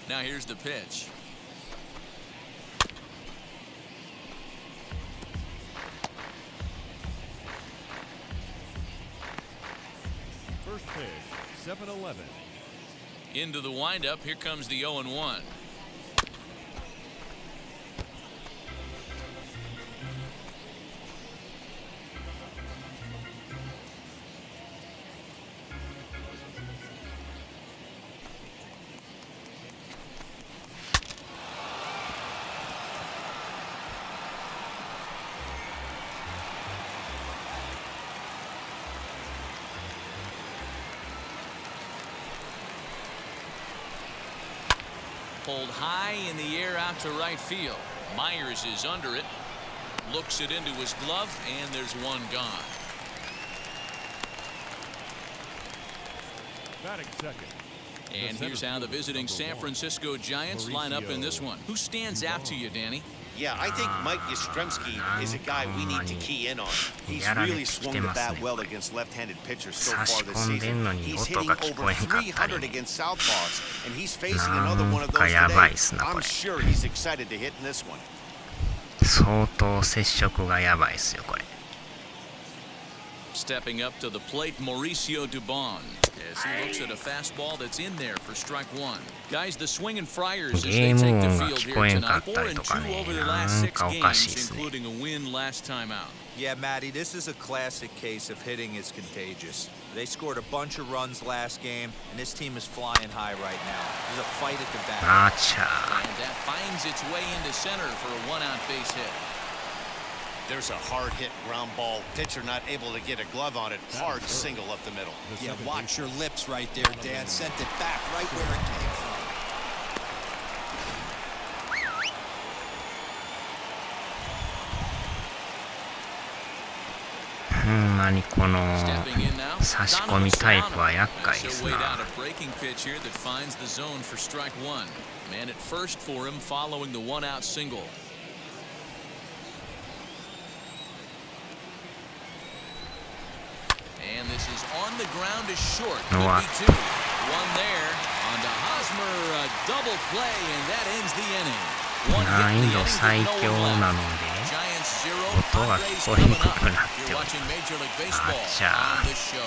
Now here's the pitch. First pitch, 7-11. Into the windup. Here comes the 0-1. Pulled high in the air out to right field. Myers is under it. Looks it into his glove, and there's one gone. Batting second. And here's how the visiting San Francisco Giants line up in this one. Who stands out to you, Danny? Yeah, I think Mike Yastrzemski is a guy we need to key in on. He's really swung the bat well against left-handed pitchers so far this season. He's hitting over 300 against southpaws, and he's facing another one of those today. I'm sure he's excited to hit in this one. 相当接触がやばいですよこれ。Stepping up to the plate, Mauricio Dubon, as he looks at a fastball that's in there for strike one. Guys, the swinging Friars as they take the field here tonight. 4-2 over their last 6 games, including a win last time out. Yeah, Matty, this is a classic case of hitting is contagious. They scored a bunch of runs last game, and this team is flying high right now. There's a fight at the bat. And that finds its way into center for a one-out base hit. There's a hard hit ground ball. Pitcher not able to get a glove on it. Hard single up the middle. Yeah, watch your lips right there, Dan. Sent it back right where it came from. ほんまにこの差し込みタイプは厄介ですな。Man at first for him following the one-out single. And this is on the ground to short. Could be two. One there. On to Hosmer, a double play, and that ends the inning. One hit the inning with no one left. Giants 0, Padres 7 up. You're watching Major League Baseball on the show.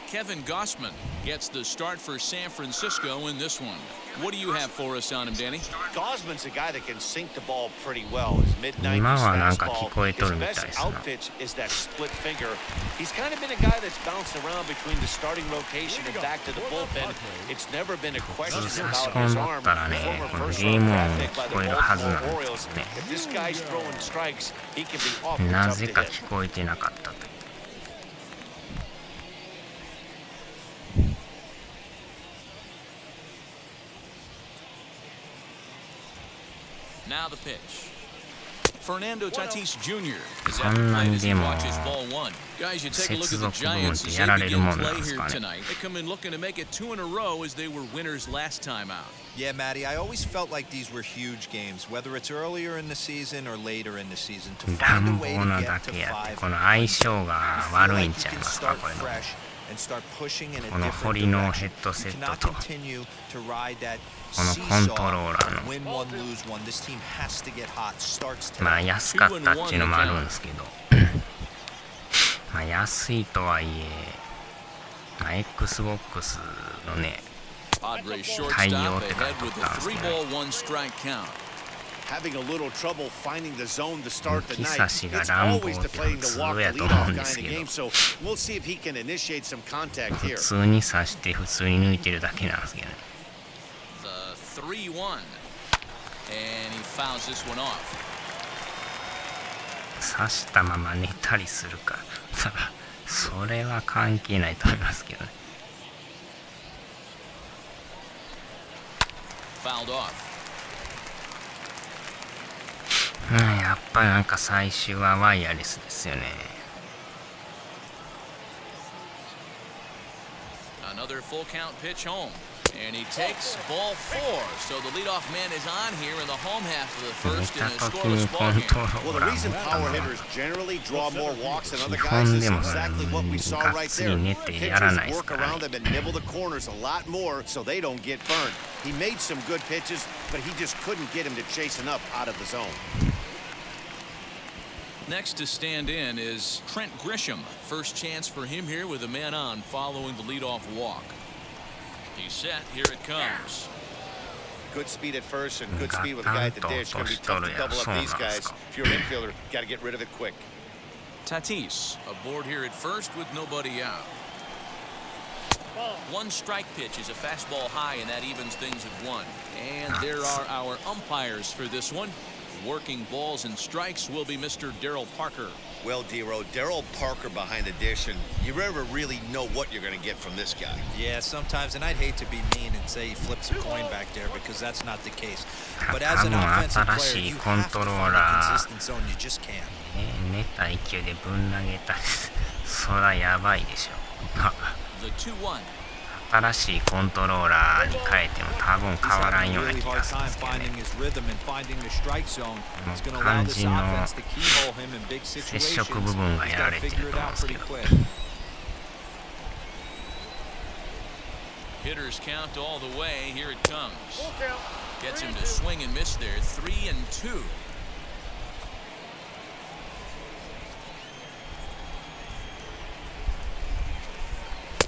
Kevin Gossman gets the start for San Francisco in this one. What do you have for us on him, Danny? Gossman's a guy that can sink the ball pretty well. His mid-90s fastball. His best outpitch is that split finger. He's kind of been a guy that's bounced around between the starting rotation and back to the bullpen. It's never been a question about his arm. Former first-round draft pick by the Baltimore Orioles. If this guy's throwing strikes, he can be awfully tough to hit. Now the pitch. Fernando Tatis Jr. is at the plate as he watches ball one. Guys, you take a look at the Giants as they begin play here tonight. They come in looking to make it 2 in a row as they were winners last time out. Yeah, Matty, I always felt like these were huge games, whether it's earlier in the season or later in the season. To find a way to get to 5, 悪いんちゃいますかこれの。 and start pushing in a この堀のヘッドセットとこのコントローラーのまあ安かったっていうのもあるんですけどまあ安いとはいえ、まあ、XBOX のね対応って書いてあったんですけどHaving a little trouble finding the zone to start the night. It's always deflating to walk the leadoff guy in the game, so we'll see if he can initiate some contact here. 普通に刺して普通に抜いてるだけなんですけどね。The 3-1, and he fouls this one off. 刺したまま寝たりするか、それは関係ないと思いますけどね。Fouled off. やっぱりなんか最終はワイヤレスですよね。Another full count pitch home. And he takes ball 4. So the leadoff man is on here in the home half of the first in a scoreless ball game. Well, the reason power hitters generally draw more walks than other guys is exactly what we saw right there. Pitchers work around them and nibble the corners a lot more so they don't get burned. He made some good pitches, but he just couldn't get him to chase enough out of the zone. Next to stand in is Trent Grisham. First chance for him here with a man on following the leadoff walk. He's set. Here it comes. Good speed at first and good speed with a guy at the dish. Going to be tough to double up these guys. If you're an infielder, got to get rid of it quick. Tatis aboard here at first with nobody out. One strike pitch is a fastball high, and that evens things at 1. And there are our umpires for this one. Working balls and strikes will be Mr. Darryl Parker. Well, D-Row, Darryl Parker behind the dish, and you never really know what you're going to get from this guy. Yeah, sometimes, and I'd hate to be mean and say he flips a coin back there because that's not the case. But as an offensive player, you have to find a consistent zone. You just can't. 寝た勢いでぶん投げたり、そらやばいでしょ。The 2-1. 新しいコントローラーに変えても多分変わらんような気がするんですけどね。肝心の接触部分がやられてると思うんですけど。Hitters count all the way. Here it comes. Gets him to swing and miss there. 3-2.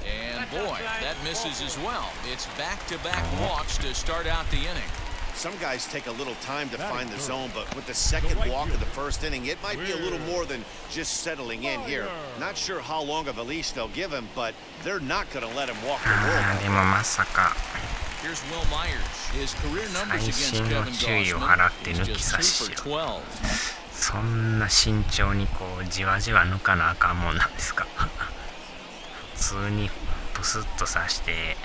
And boy, that misses as well. It's back-to-back walks to start out the inning. Some guys take a little time to find the zone, but with the second walk of the first inning, it might be a little more than just settling in here. Not sure how long of a leash they'll give him, but they're not going to let him walk the world. でもまさか Here's Will Myers. His career numbers against 細心の Kevin 注意を Gausman. 払って抜 He's き差 just し 2 し for よう。 12. そんな慎重にこうじわじわ抜かなあかんもんなんですか。普通にブスッと刺して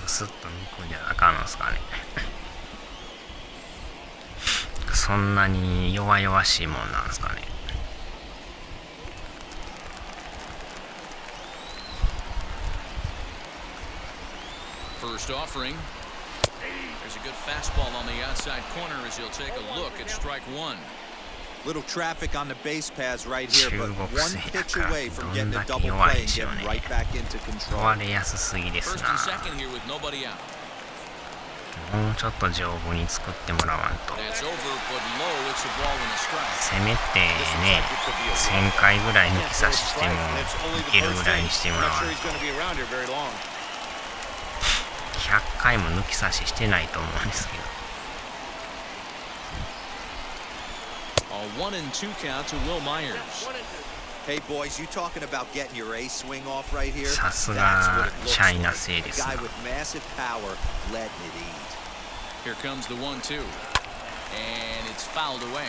ブスッと抜くんじゃあかんのですかね。そんなに弱々しいもんなんですかね。First offering. There's a good fastball on the outside corner as he'll take a look at strike 1. Little traffic on the base paths right here, but one pitch away from getting a double play and getting right back into 問 control. われやすすぎです First な。 and second here with nobody out. もうちょっと丈夫に作ってもらわんと。 That's over, but low. It's a ball and a strike. せめてね、1000回ぐらい抜き差ししてもいけるぐらいにしてもらわんと。100回も抜き差ししてないと思うんですけど。A 1-2 count to Will Myers. Hey boys, you talking about getting your A swing off right here? さす That's が what it シ looks ャイな like. せいで A すな。 guy with massive power letting it eat. Here comes the 1-2. And it's fouled away.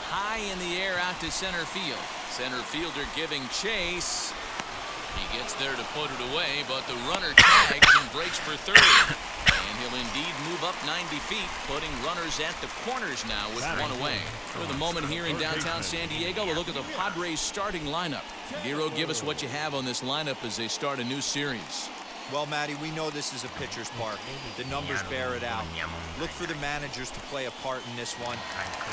High in the air out to center field. Center fielder giving chase. He gets there to put it away, but the runner tags and breaks for third. And he'll indeed move up 90 feet, putting runners at the corners now with one away. For the moment here in downtown San Diego, we'll look at the Padres starting lineup. Dero, give us what you have on this lineup as they start a new series. Well, Matty, we know this is a pitcher's park. The numbers bear it out. Look for the managers to play a part in this one.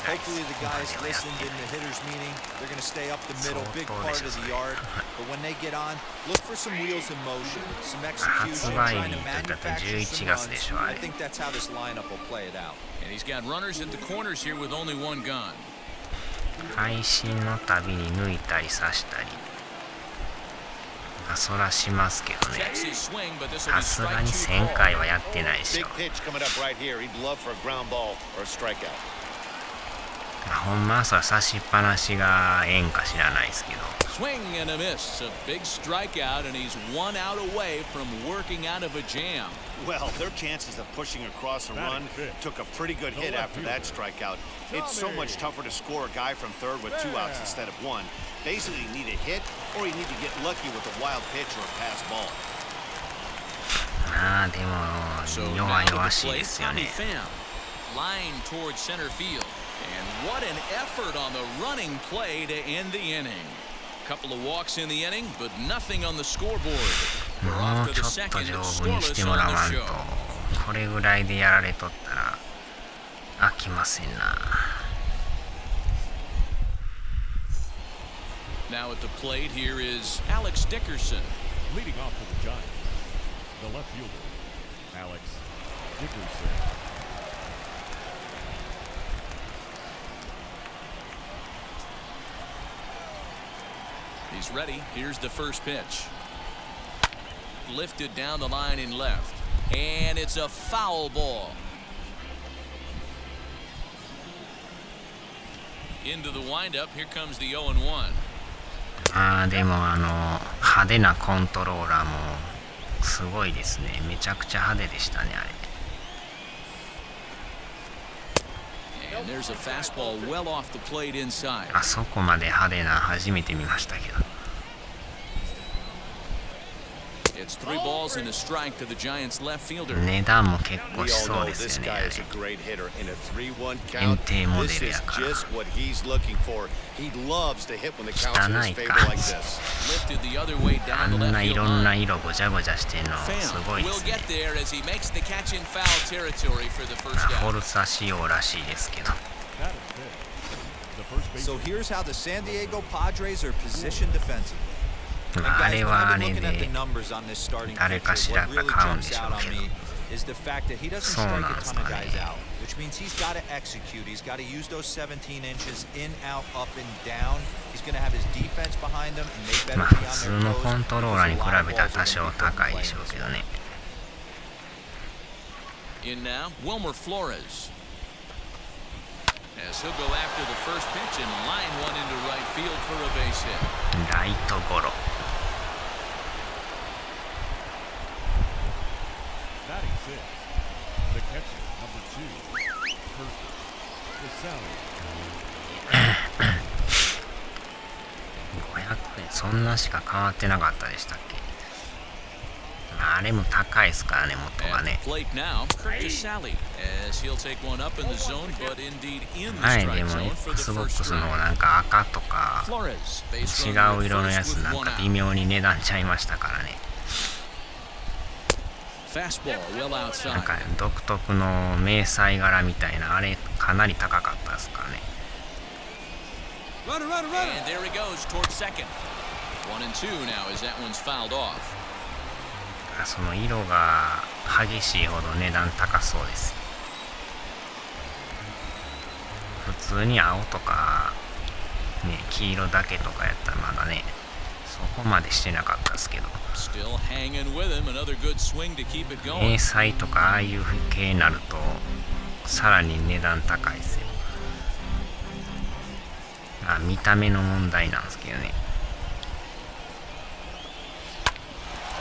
Hopefully the guys listened in the hitters meeting. They're going to stay up the middle, big part of the yard. But when they get on, look for some wheels in motion, some execution, trying to manufacture some runs. I think that's how this lineup will play it out. And he's got runners at the corners here with only one gone. 配信のたびに抜いたり刺したり。そらしますけどね。さすがに1000回はやってないでしょ。ほんまはそら刺しっぱなしがええんか知らないですけど。Swing and a miss, a big strikeout, and he's 1 out away from working out of a jam. Well, their chances of pushing across a run took a pretty good hit after that strikeout. It's so much tougher to score a guy from third with 2 outs instead of 1. Basically, you need a hit or you need to get lucky with a wild pitch or a pass ball. ああ、でも弱々しいですよね。Line towards center field. And what an effort on the running play to end the inning. Couple of walks in the inning, but nothing on the scoreboard. We're も off う to ち the ょっと second, 丈夫にして scoreless もら on わ the ん show. と、これぐらいでやられとったら飽きませんな。 Now at the plate, here is Alex Dickerson. Leading off for the Giants, the left fielder, Alex Dickerson. He's ready. Here's the first pitch. Lifted down the line in left. And it's a foul ball. Into the windup. Here comes the 0-1. でも派手なコントローラーもすごいですね。めちゃくちゃ派手でしたね、あれ。 And there's a fastball well off the plate inside. あそこまで派手な初めて見ましたけど。 It's 3 balls and a strike to the Giants left fielder. 値段も結構 We し all そう know です this よね、あ guy れ。 is a great hitter in a 3-1 限 count. 定モデ This ル is やから。 just what he's looking for. He loves to hit when the count's in 汚 his い favor か。 like this. Lifted the other way あ down the んな left い field ろんな line. 色ごちゃごちゃしてんのす Fan ごいで will すね。 get there as he makes the catch in foul territory for the first フォ out. ルツァ仕様らしいですけど。 That is big. The first base. So here's how the San Diego Padres are positioned defensively. And まあ、あ guys, れ when はあ I've れ been looking at the で numbers on this starting 誰か pitcher, しら what が really 買うんで jumps しょ out う on けど。 me is the fact that he doesn't そう strike なん a です ton か of ね。 guys out, which means he's got to execute. He's got to use those 17 inches in, out, up, and down. He's going to have his defense behind him, and they better まあ be 普 on 通 their の toes コントロー because ラー a に比 lot of べたら balls 多 are 少 going to be put 高 in い play でしょ in う this けど one. ね。 In now, Wilmer Flores. As he'll go after the first pitch and line one into right field for a base hit. ライトゴロ。 Batting six. The catcher, number 2. First, the salary. 500円そんなしか変わってなかったでしたっけ。あれも高いですからね、元が At ね。 the plate now, Casale as he'll take one up in the zone, but indeed in the 前で strike も zone for the X ボッ first クスの strike. なんか赤とか Flores, base 違 runner う at 色のや first つ with なん one か out. 微妙に値段ちゃいましたからね。 Fastball well なん outside. か独特の迷彩柄みたいなあれかなり高かったですからね。 And there he goes towards second. 1 and 2 now as that one's fouled off. その色が激しいほど値段高そうです。普通に青とか、ね、黄色だけとかやったらまだね、そこまでしてなかったですけど、 Still hanging with him. Another good swing to keep it 迷 going. 彩とかああいう系になるとさらに値段高いですよ。見た目の問題なんですけどね。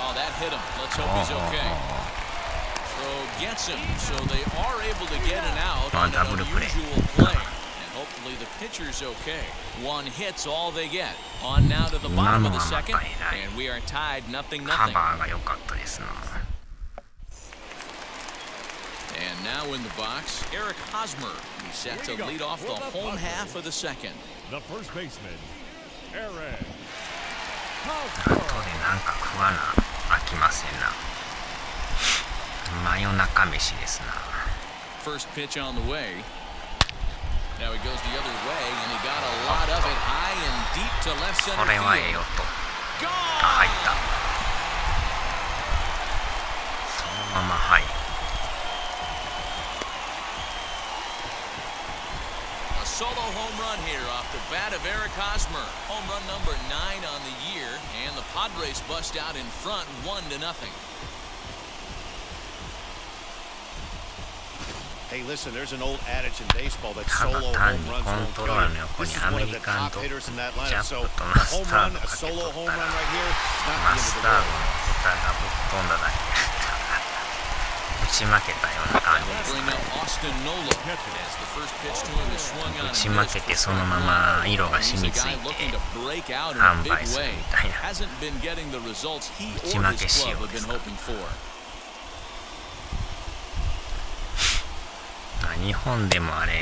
Oh, that hit him. Let's hope he's okay. Throw gets him, so they are able to get an out on an double play. unusual play. And hopefully the pitcher's okay. One hit's all they get. On now to the bottom of the second, and we are tied 0-0. カバーが良かったですな。 And now in the box, Eric Hosmer. He's set to lead off the home half of the second. The first baseman, Eric. 後でなんか食わな飽きませんな。真夜中飯ですな。 First pitch on the way. Now he goes the other way, and he got a lot of it high and deep to left こ center れはええ field. よと。 Gone! 入った。そのまま入る。 A solo home run here off the bat of Eric Hosmer. Home run number 9 on the year, and the Padres bust out in front 1-0. Hey, listen, there's an old adage in baseball that た solo だ単 home に runs コン won't ト kill ローラー you. の横 This に is ア one メ of リ the カン top と hitters in that ジャ lineup. ッ So プと a マス home ター run, ド a かけと solo っ home た run ら right here, not マ the end ス of タ the ード world. の歌がぶっ飛んだだけ打ち負けたような感じです Bring ね。 up Austin Nolo as the first pitch to him is swung on 打 and ち負 missed けて for その strike ま one. ま色が He's 染 a みつ guy い looking て to break out in 販 a 売 big する way. みたいな。 Hasn't been getting the results he 打ち or 負 his け仕 club 様 have で been すか。hoping for. 日本でもあれ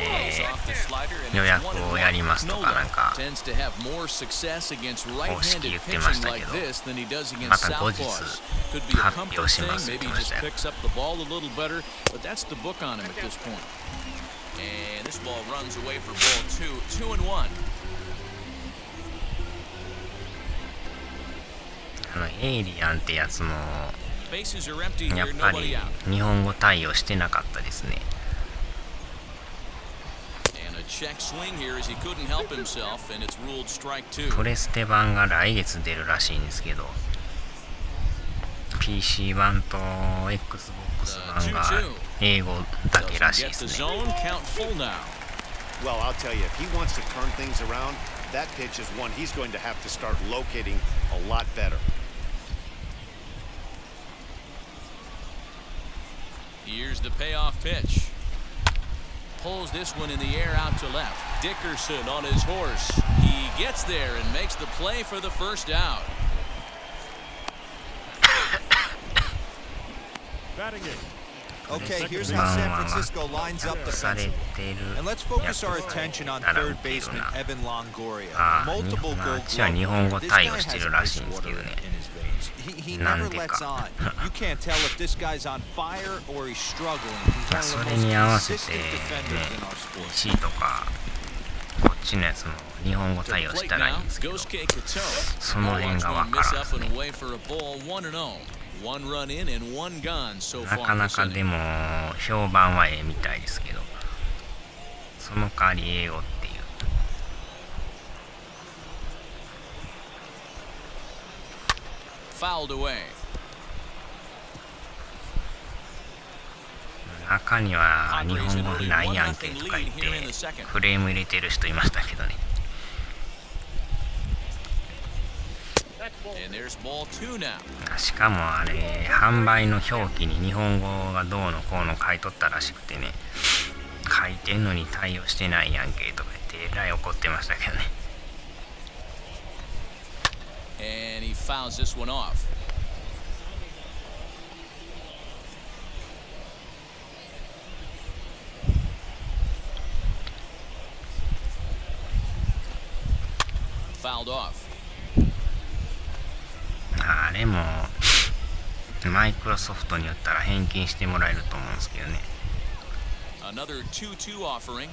予約をやりますとかなんか公式言ってましたけど、また後日発表しますって言ってましたよ。エイリアンってやつもやっぱり日本語対応してなかったですね。プレステ版が来月出るらしいんですけど、 PC 版と Xbox 版が英語だけらしいですね。Well, I'll tell you, if he wants to turn things around, that pitch is one he's going to have to start locating a lot better. Here's the payoff pitch. Pulls this one in the air out to left. Dickerson on his horse. He gets there and makes the play for the first out. Batting eight. Okay, here's how San Francisco lines up defensively. And let's focus our attention on third baseman Evan Longoria. Multiple gold glove. This guy has baseball water in his veins. He never lets on. You can't tell if this guy's on fire or he's struggling. He's one of the most consistent defenders in our sport. 1位とかこっちのやつも日本語対応したらいいんですけど、その辺がわからんですね。なかなかでも評判はええみたいですけど、その代わり英語っていう。中には日本語ないやんけとか言ってクレーム入れてる人いましたけどね。しかもあれ販売の表記に日本語がどうのこうの書いとったらしくてね、書いてんのに対応してないやんけとか言ってえらい怒ってましたけどね。And he fouls this one off. Fouled off. あれもマイクロソフトによったら返金してもらえると思うんですけどね。Another 2-2 offering.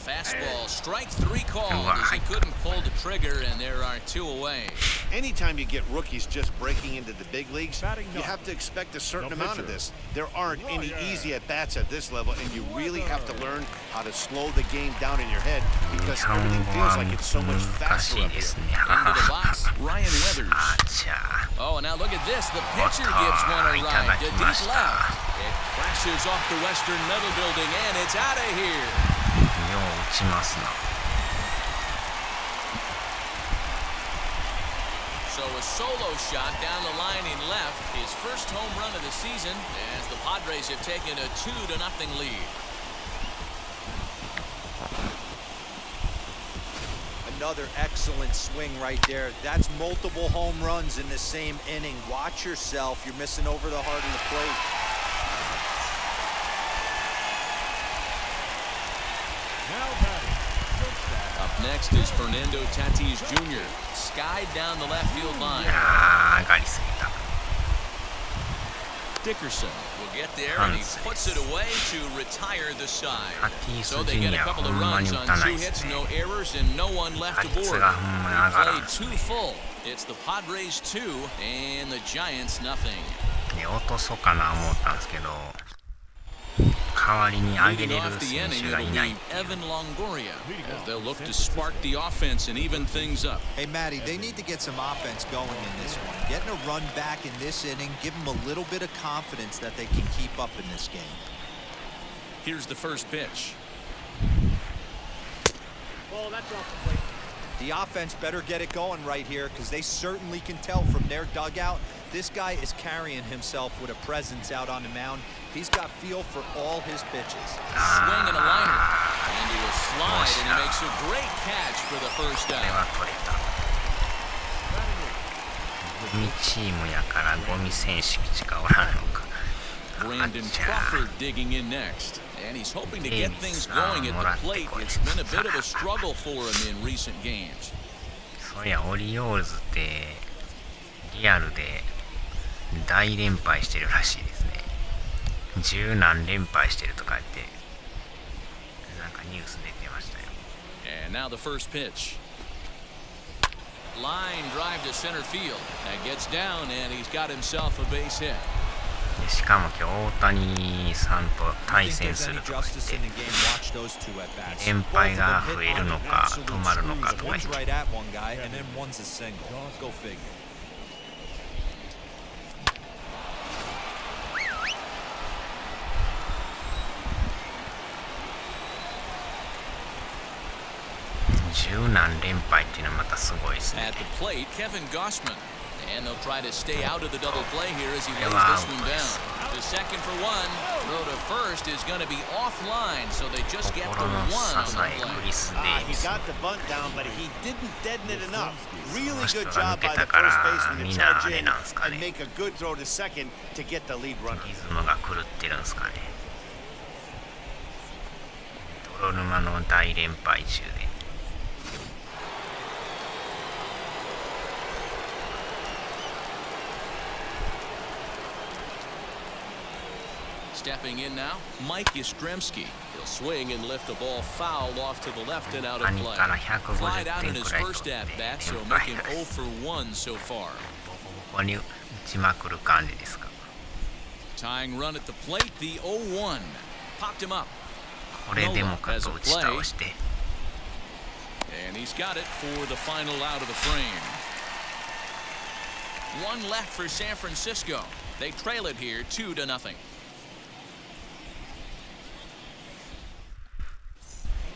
Fastball, strike three called as he couldn't pull the trigger, and there are two away. Anytime you get rookies just breaking into the big leagues, you have to expect a certain amount of this. There aren't any easy at-bats at this level, and you really have to learn how to slow the game down in your head because everything feels like it's so much faster up here. Into the box, Ryan Weathers. Oh, and now look at this. The pitcher gives one a ride to deep left. It crashes off the Western Metal Building, and it's out of here. よう打ちますな。So a solo shot down the line in left, his first home run of the season, as the Padres have taken a 2-0 lead. Another excellent swing right there. That's multiple home runs in the same inning. Watch yourself. You're missing over the heart of the plate. Up next is Fernando Tatis Jr. Skied down the left field line. 上がりすぎた。Dickerson will get there and he puts it away to retire the side. So they get a couple of runs on 2 hits, no errors, and no one left to board. He played 2 full. It's the Padres 2 and the Giants nothing. 落とそうかな思ったんですけど、代わりに上げれる選手がいない。 Evan Longoria, as they'll look to spark the offense and even things up. Hey, Matty, they need to get some offense going in this one. Getting a run back in this inning, give them a little bit of confidence that they can keep up in this game. Here's the first pitch. Well, that's off the plate. The offense better get it going right here because they certainly can tell from their dugout this guy is carrying himself with a presence out on the mound. He's got feel for all his pitches. Swing and a liner. And he will slide, and he makes a great catch for the first down. ゴミチームやからゴミ選手しかおらんのか。 Brandon Crawford digging in next. And he's hoping to get things going at the plate. It's been a bit of a struggle for him in recent games. そういや、オリオールズってリアルで大連敗してるらしいですね。十何連敗してるとか言ってなんかニュース出てましたよ。And now the first pitch. Line drive to center field. That gets down and he's got himself a base hit. しかも今日大谷さんと対戦するとか言って連敗が増えるのか止まるのかとか言って十何連敗っていうのはまたすごいですね。 At the plate, Kevin Gossman. And they'll try to stay out of the double play here as he lays this one down. The second for one, throw to first is going to be offline, so they just get the one on the play. He got the bunt down, but he didn't deaden it enough. Really good job by the first baseman to charge in and make a good throw to second to get the lead runner. リズムが狂ってるんですかね。泥沼の大連敗中で。Stepping in now, Mike Yastrzemski. He'll swing and lift a ball foul off to the left and out of play. Flied out in his first at bat, so making 0 for 1 so far. ここに打ちまくる感じですか。 Tying run at the plate, the 0-1. Popped him up. これでもかと打ち倒して。 And he's got it for the final out of the frame. One left for San Francisco. They trail it here 2-0.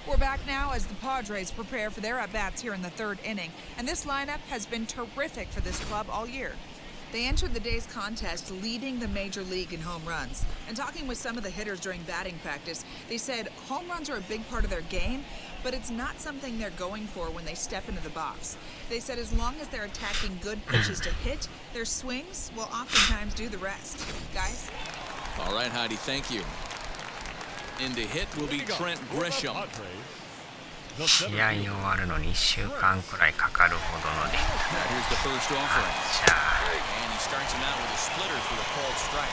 We're back now as the Padres prepare for their at-bats here in the third inning, and this lineup has been terrific for this club all year. They entered the day's contest leading the major league in home runs. And talking with some of the hitters during batting practice, they said home runs are a big part of their game, but it's not something they're going for when they step into the box. They said as long as they're attacking good pitches to hit, their swings will oftentimes do the rest. Guys? All right, Heidi, thank you. In to hit will be Trent Grisham. 試合終わるのに1週間くらいかかるほどので。 Here's the first offering. And he starts him out with a splitter for a called strike.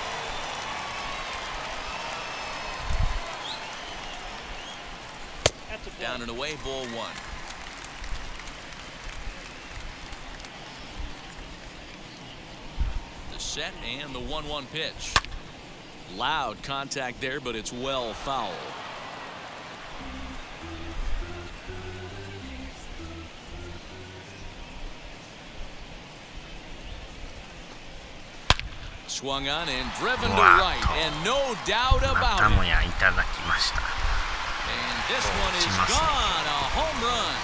Down and away, ball one. The set and the 1-1 pitch. Loud contact there, but it's well foul. Swung on and driven to right, and no doubt about it. And this one is gone, a home run.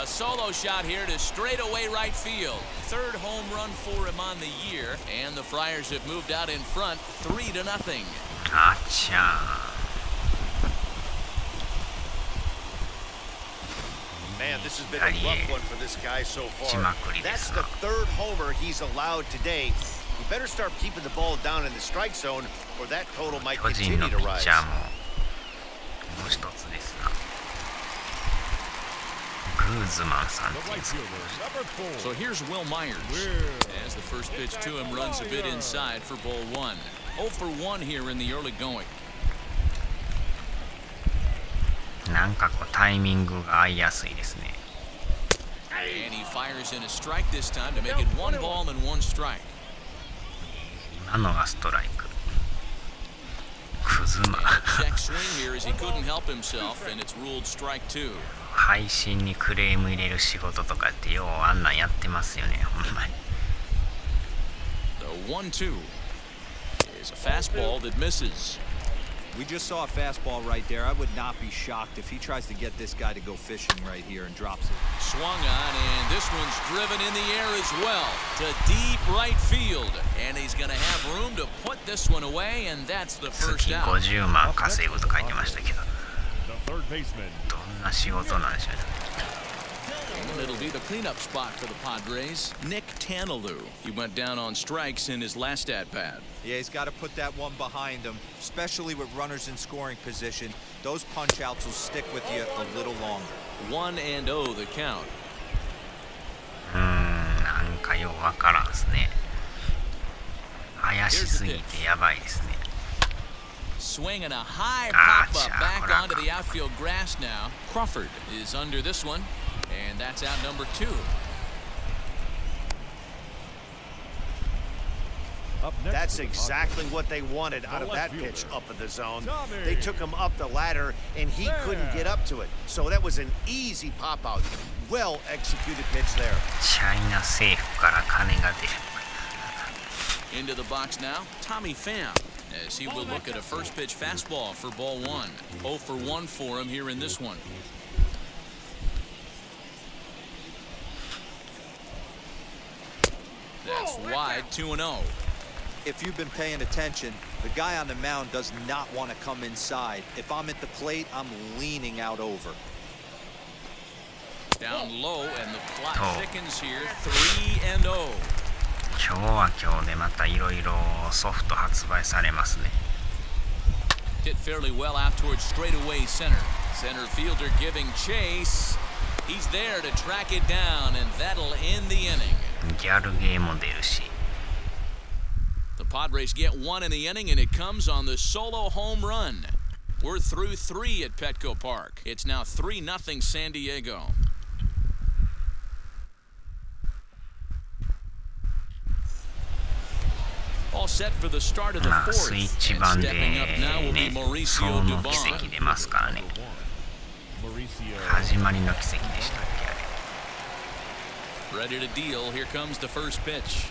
A solo shot here to straightaway right field. Third home run for him on the year, and the Friars have moved out in front 3-0. Man, this has been a rough one for this guy so far. That's the third homer he's allowed today. He better start keeping the ball down in the strike zone, or that total might continue to rise. So here's Will Myers. As the first pitch to him runs a bit inside for ball one. 0 for 1 here in the early going. なんかこうタイミングが合いやすいですね。 And he fires in a strike this time to make it 1 ball and 1 strike. 今のがストライク。クズマ。Check swing here as he couldn't help himself, and it's ruled strike 2. 配信にクレーム入れる仕事とかってようあんなんやってますよね、ほんまに。 The 1-2 is a fastball that misses. We just saw a fastball right there. I would not be shocked if he tries to get this guy to go fishing right here and drops it. Swung on, and this one's driven in the air as well to deep right field. And he's going to have room to put this one away, and that's the first out. 月50万稼ぐと書いてましたけど、 The third baseman. どんな仕事なんでしょうね。And it'll be the cleanup spot for the Padres, Nick Tanalou. He went down on strikes in his last at-bat. Yeah, he's got to put that one behind him, especially with runners in scoring position. Those punch-outs will stick with you a little longer. 1-0 the count. なんかようわからんですね。怪しすぎてやばいですね。Swinging a high pop-up back onto the outfield grass now. Crawford is under this one, and that's out number 2. That's exactly what they wanted out of that pitch up in the zone. They took him up the ladder, and he couldn't get up to it. So that was an easy pop-out. Well-executed pitch there. チャイナ政府から金が出る。Into the box now, Tommy Pham, as he will look at a first pitch fastball for ball 1. 0 for 1 for him here in this one. That's wide, 2-0. If you've been paying attention, the guy on the mound does not want to come inside. If I'm at the plate, I'm leaning out over. Down low, and the plot thickens here, 3-0. 今日は今日でまたいろいろソフト発売されますね。Hit fairly well out towards straightaway center. Center fielder giving chase. He's there to track it down, and that'll end the inning. ギャルゲーも出るし。The Padres get 1 in the inning, and it comes on the solo home run. We're through 3 at Petco Park. It's now 3-0 San Diego. All set for the start of the 4th. スイッチ版でね、その奇跡出ますからね。始まりの奇跡でしたっけあれ。 Ready to deal. Here comes the first pitch.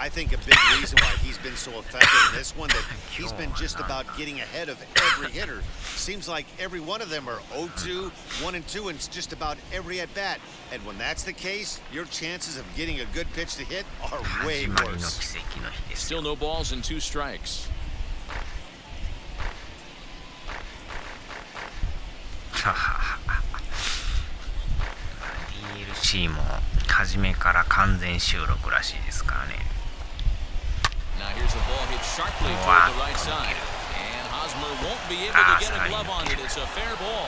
I think a big reason why he's been so effective in this one that he's been just about getting ahead of every hitter. Seems like every one of them are 0-2, 1-2, and it's just about every at bat. And when that's the case, your chances of getting a good pitch to hit are way worse. Still no balls and 2 strikes. DLC も初めから完全収録らしいですからね。 Now here's a ball hit sharply toward the right side. And Hosmer won't be able to get a glove on it. It's a fair ball.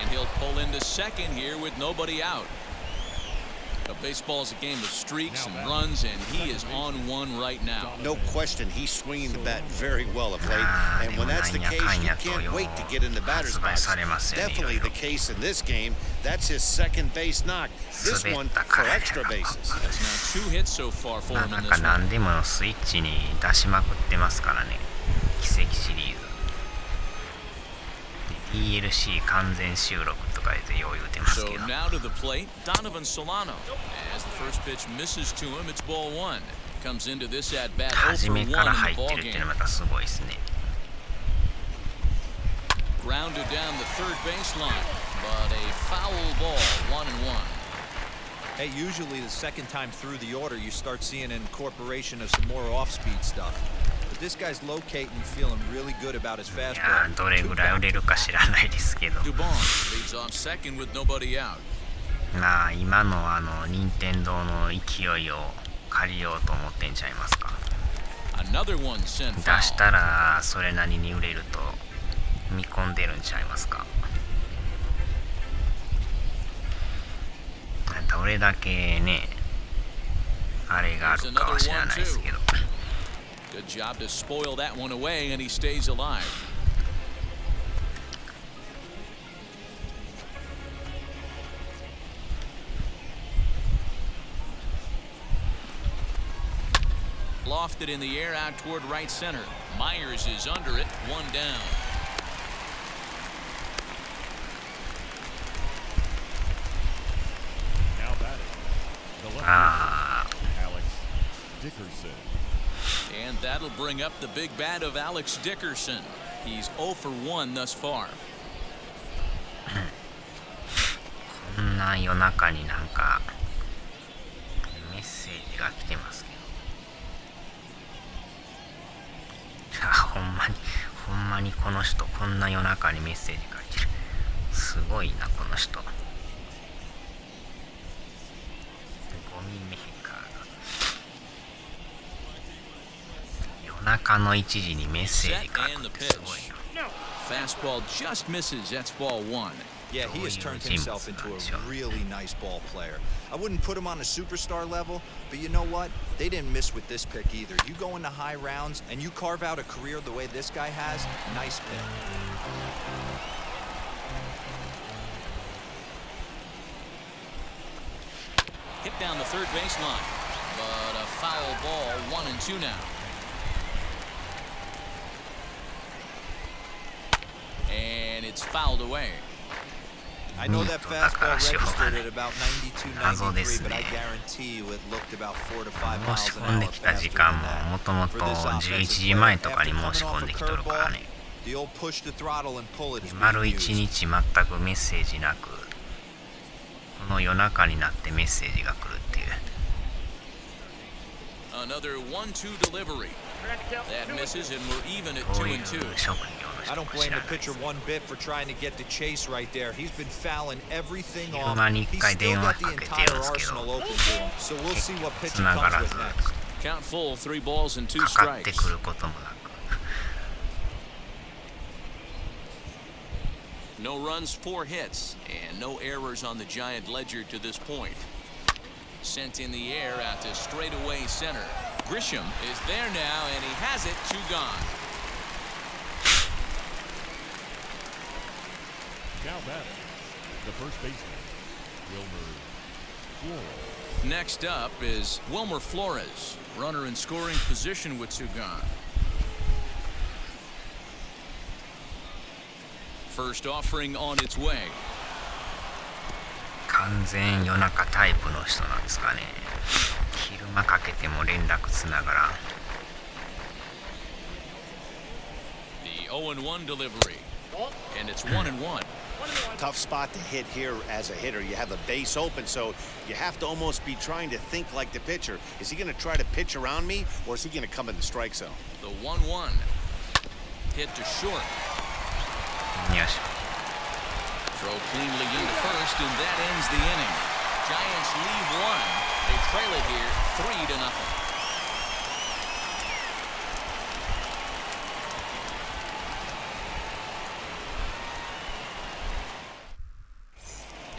And he'll pull into second here with nobody out. A baseball's a game of streaks and runs, and he is on one right now. No question, he's swinging the bat very well of late. And when that's the case, you can't wait to get in the batter's box. Definitely the case in this game. That's his second base knock. This one for extra bases. That's now 2 hits so far for him in なん this か one. 何でもスイッチに出しまくってますからね。奇跡シリーズ。DLC 完全収録とか言ってよう言うてます So けど。 now to the plate, Donovan Solano. As the first pitch misses to him, it's ball 1. Comes into this at bat 0 for 初 1 め in から the 入って ball るっていうの game. はまたすごいですね。 Grounded down the third baseline, but a foul ball, 1-1. Hey, usually the second time through the order, you start seeing an incorporation of some more off-speed stuff. But this guy's locating, feeling really good about his いや fastball. ーどれぐらい売れるか知らないですけど。 Dubon leads off second with nobody out. まあ今の任天堂の勢いを借りようと思ってんちゃいますか。 Another one sent 出 foul. したらそれなりに売れると見込んでるんちゃいますか。どれだけねあれがあるかは知らないですけど。 Good job to spoil that one away, and he stays alive. Lofted in the air out toward right center. Myers is under it, 1 down. Now batting, the left Ah. fielder, Alex Dickerson. And that'll bring up the big bat of Alex Dickerson. He's 0 for 1 thus far. ここんな夜中になんかメッセージが来てますけど、ほんまにこの人こんな夜中にメッセージ書いてる。すごいなこの人。ゴミメーカーが夜中の1時にメッセージ書くってすごいな。Fastball just misses. That's ball one. Yeah, he has turned himself into a really nice ball player. I wouldn't put him on a superstar level, but you know what? They didn't miss with this pick either. You go into high rounds and you carve out a career the way this guy has, nice pick. Hit down the third baseline, but a foul ball, 1-2 now. And it's fouled away. I know that fastball registered at about 92, 93, but I guarantee you it looked about 4 to 5 申 miles し an 込んで hour きた時 faster 間 than もも that. ともと For this 11 offensive 時 player, 前とかに after 申し coming 込 off ん a できとるから curveball, ね。 the old push the throttle and pull it is 丸 being 1 used. 日全くメッセージなく、この夜中になってメッセージが来るっていう。Another 1-2 delivery. That misses, and we're even at こういう 2-2. 職業の I 人 don't も blame 知ら the ないで pitcher す。 one bit for trying to get the chase right there. He's been fouling everything 昼 off. 間に He's 1回 still 電 got 話 the かけて entire るんですけど、 arsenal open to him. So we'll see what pitcher 繋がら comes ず with next. Count full, 3 balls and 2かかって strikes. くることもなく。No runs, 4 hits, and no errors on the Giant ledger to this point. Sent in the air out to straightaway center. Grisham is there now, and he has it, 2 gone. Now batting, the first baseman, Wilmer Flores. Next up is Wilmer Flores, runner in scoring position with 2 gone. First offering on its way. 完全夜中タイプの人なんですかね。昼間かけても連絡つながらん。The 0-1 delivery, and it's 1-1. Tough spot to hit here as a hitter. You have a base open, so you have to almost be trying to think like the pitcher. Is he going to try to pitch around me, or is he going to come in the strike zone? The 1-1 hit to short. よし。 Throw cleanly into first, and that ends the inning. Giants leave 1. They trail it here 3-0.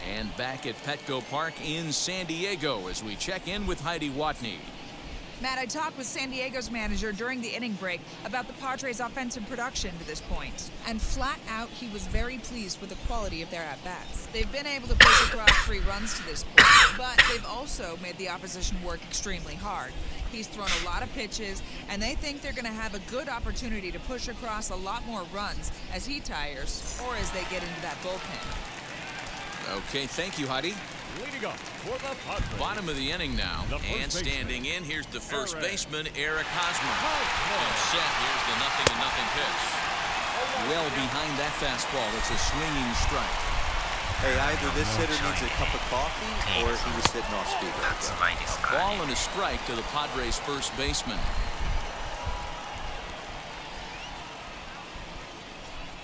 And back at Petco Park in San Diego as we check in with Heidi Watney. Matt, I talked with San Diego's manager during the inning break about the Padres' offensive production to this point. And flat out, he was very pleased with the quality of their at-bats. They've been able to push across 3 runs to this point, but they've also made the opposition work extremely hard. He's thrown a lot of pitches, and they think they're going to have a good opportunity to push across a lot more runs as he tires or as they get into that bullpen. Okay, thank you, Heidi. Leading up for the Padres. Bottom of the inning now, The first and standing baseman, in, here's the first Eric baseman, Eric Hosmer. Hosmer. And set, here's the 0-0 pitch. Well behind that fastball, it's a swinging strike. Hey, either this hitter needs a cup of coffee or he was sitting off speed right 発 there. 売ですから Ball ね。 and a strike to the Padres' first baseman.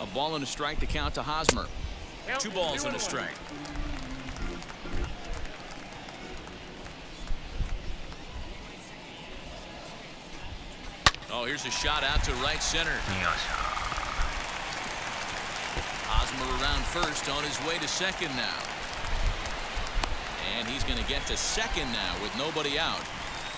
A ball and a strike to count to Hosmer. 2 balls and a strike. Oh, here's a shot out to right center. よいし Hosmer around first on his way to second now. And he's going to get to second now with nobody out.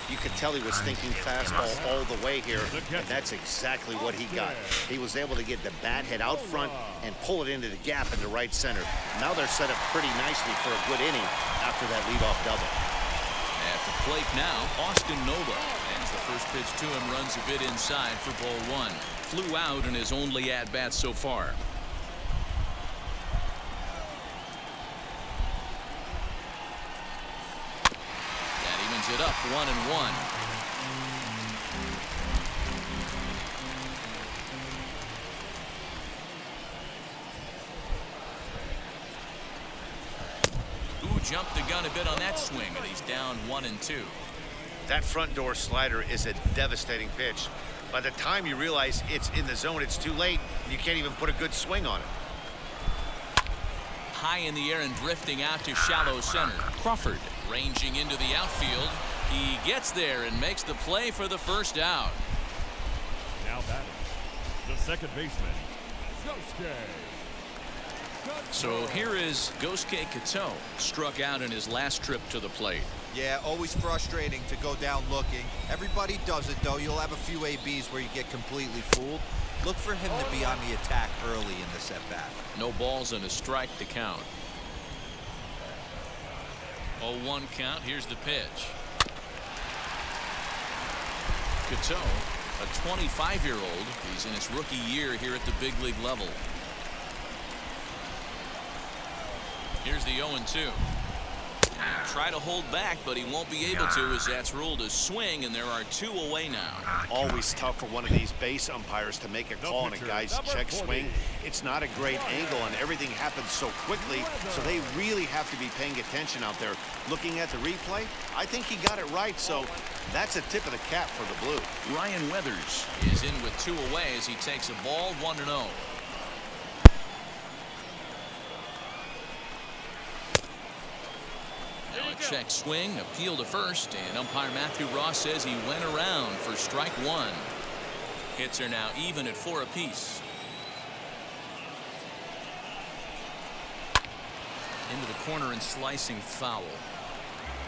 You could tell he was thinking fastball all the way here, and that's exactly what he got. He was able to get the bat head out front and pull it into the gap into right center. Now they're set up pretty nicely for a good inning after that leadoff double. At the plate now, Austin Nova. As the first pitch to him runs a bit inside for ball 1. Flew out in his only at-bat so far. That evens it up 1-1. jumped the gun a bit on that swing, and he's down 1-2. That front door slider is a devastating pitch. By the time you realize it's in the zone, it's too late. You can't even put a good swing on it. High in the air and drifting out to shallow center. Crawford ranging into the outfield. He gets there and makes the play for the first out. Now batting, the second baseman, Gosuke. So here is Gosuke Kato, struck out in his last trip to the plate. Yeah, always frustrating to go down looking. Everybody does it, though. You'll have a few ABs where you get completely fooled. Look for him to be on the attack early in this at-bat. No balls and a strike to count. 0-1 count. Here's the pitch. Kato, a 25-year-old. He's in his rookie year here at the big league level. Here's the 0-2. Try to hold back, but he won't be able to, as that's ruled a swing, and there are 2 away now. Always tough for one of these base umpires to make a call on a guy's check swing. It's not a great angle, and everything happens so quickly, so they really have to be paying attention out there. Looking at the replay, I think he got it right, so that's a tip of the cap for the Blue. Ryan Weathers is in with 2 away as he takes a ball 1-0. Check swing, appeal to first, and umpire Matthew Ross says he went around for strike 1. Hits are now even at 4 apiece. Into the corner and slicing foul.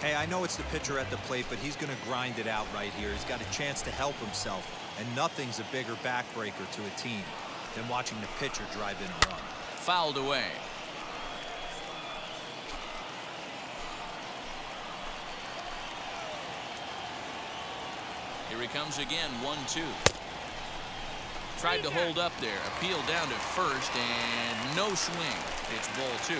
Hey, I know it's the pitcher at the plate, but he's going to grind it out right here. He's got a chance to help himself, and nothing's a bigger backbreaker to a team than watching the pitcher drive in a run. Fouled away. Here he comes again, 1-2. Tried to hold up there, appeal down to first, and no swing. It's ball 2.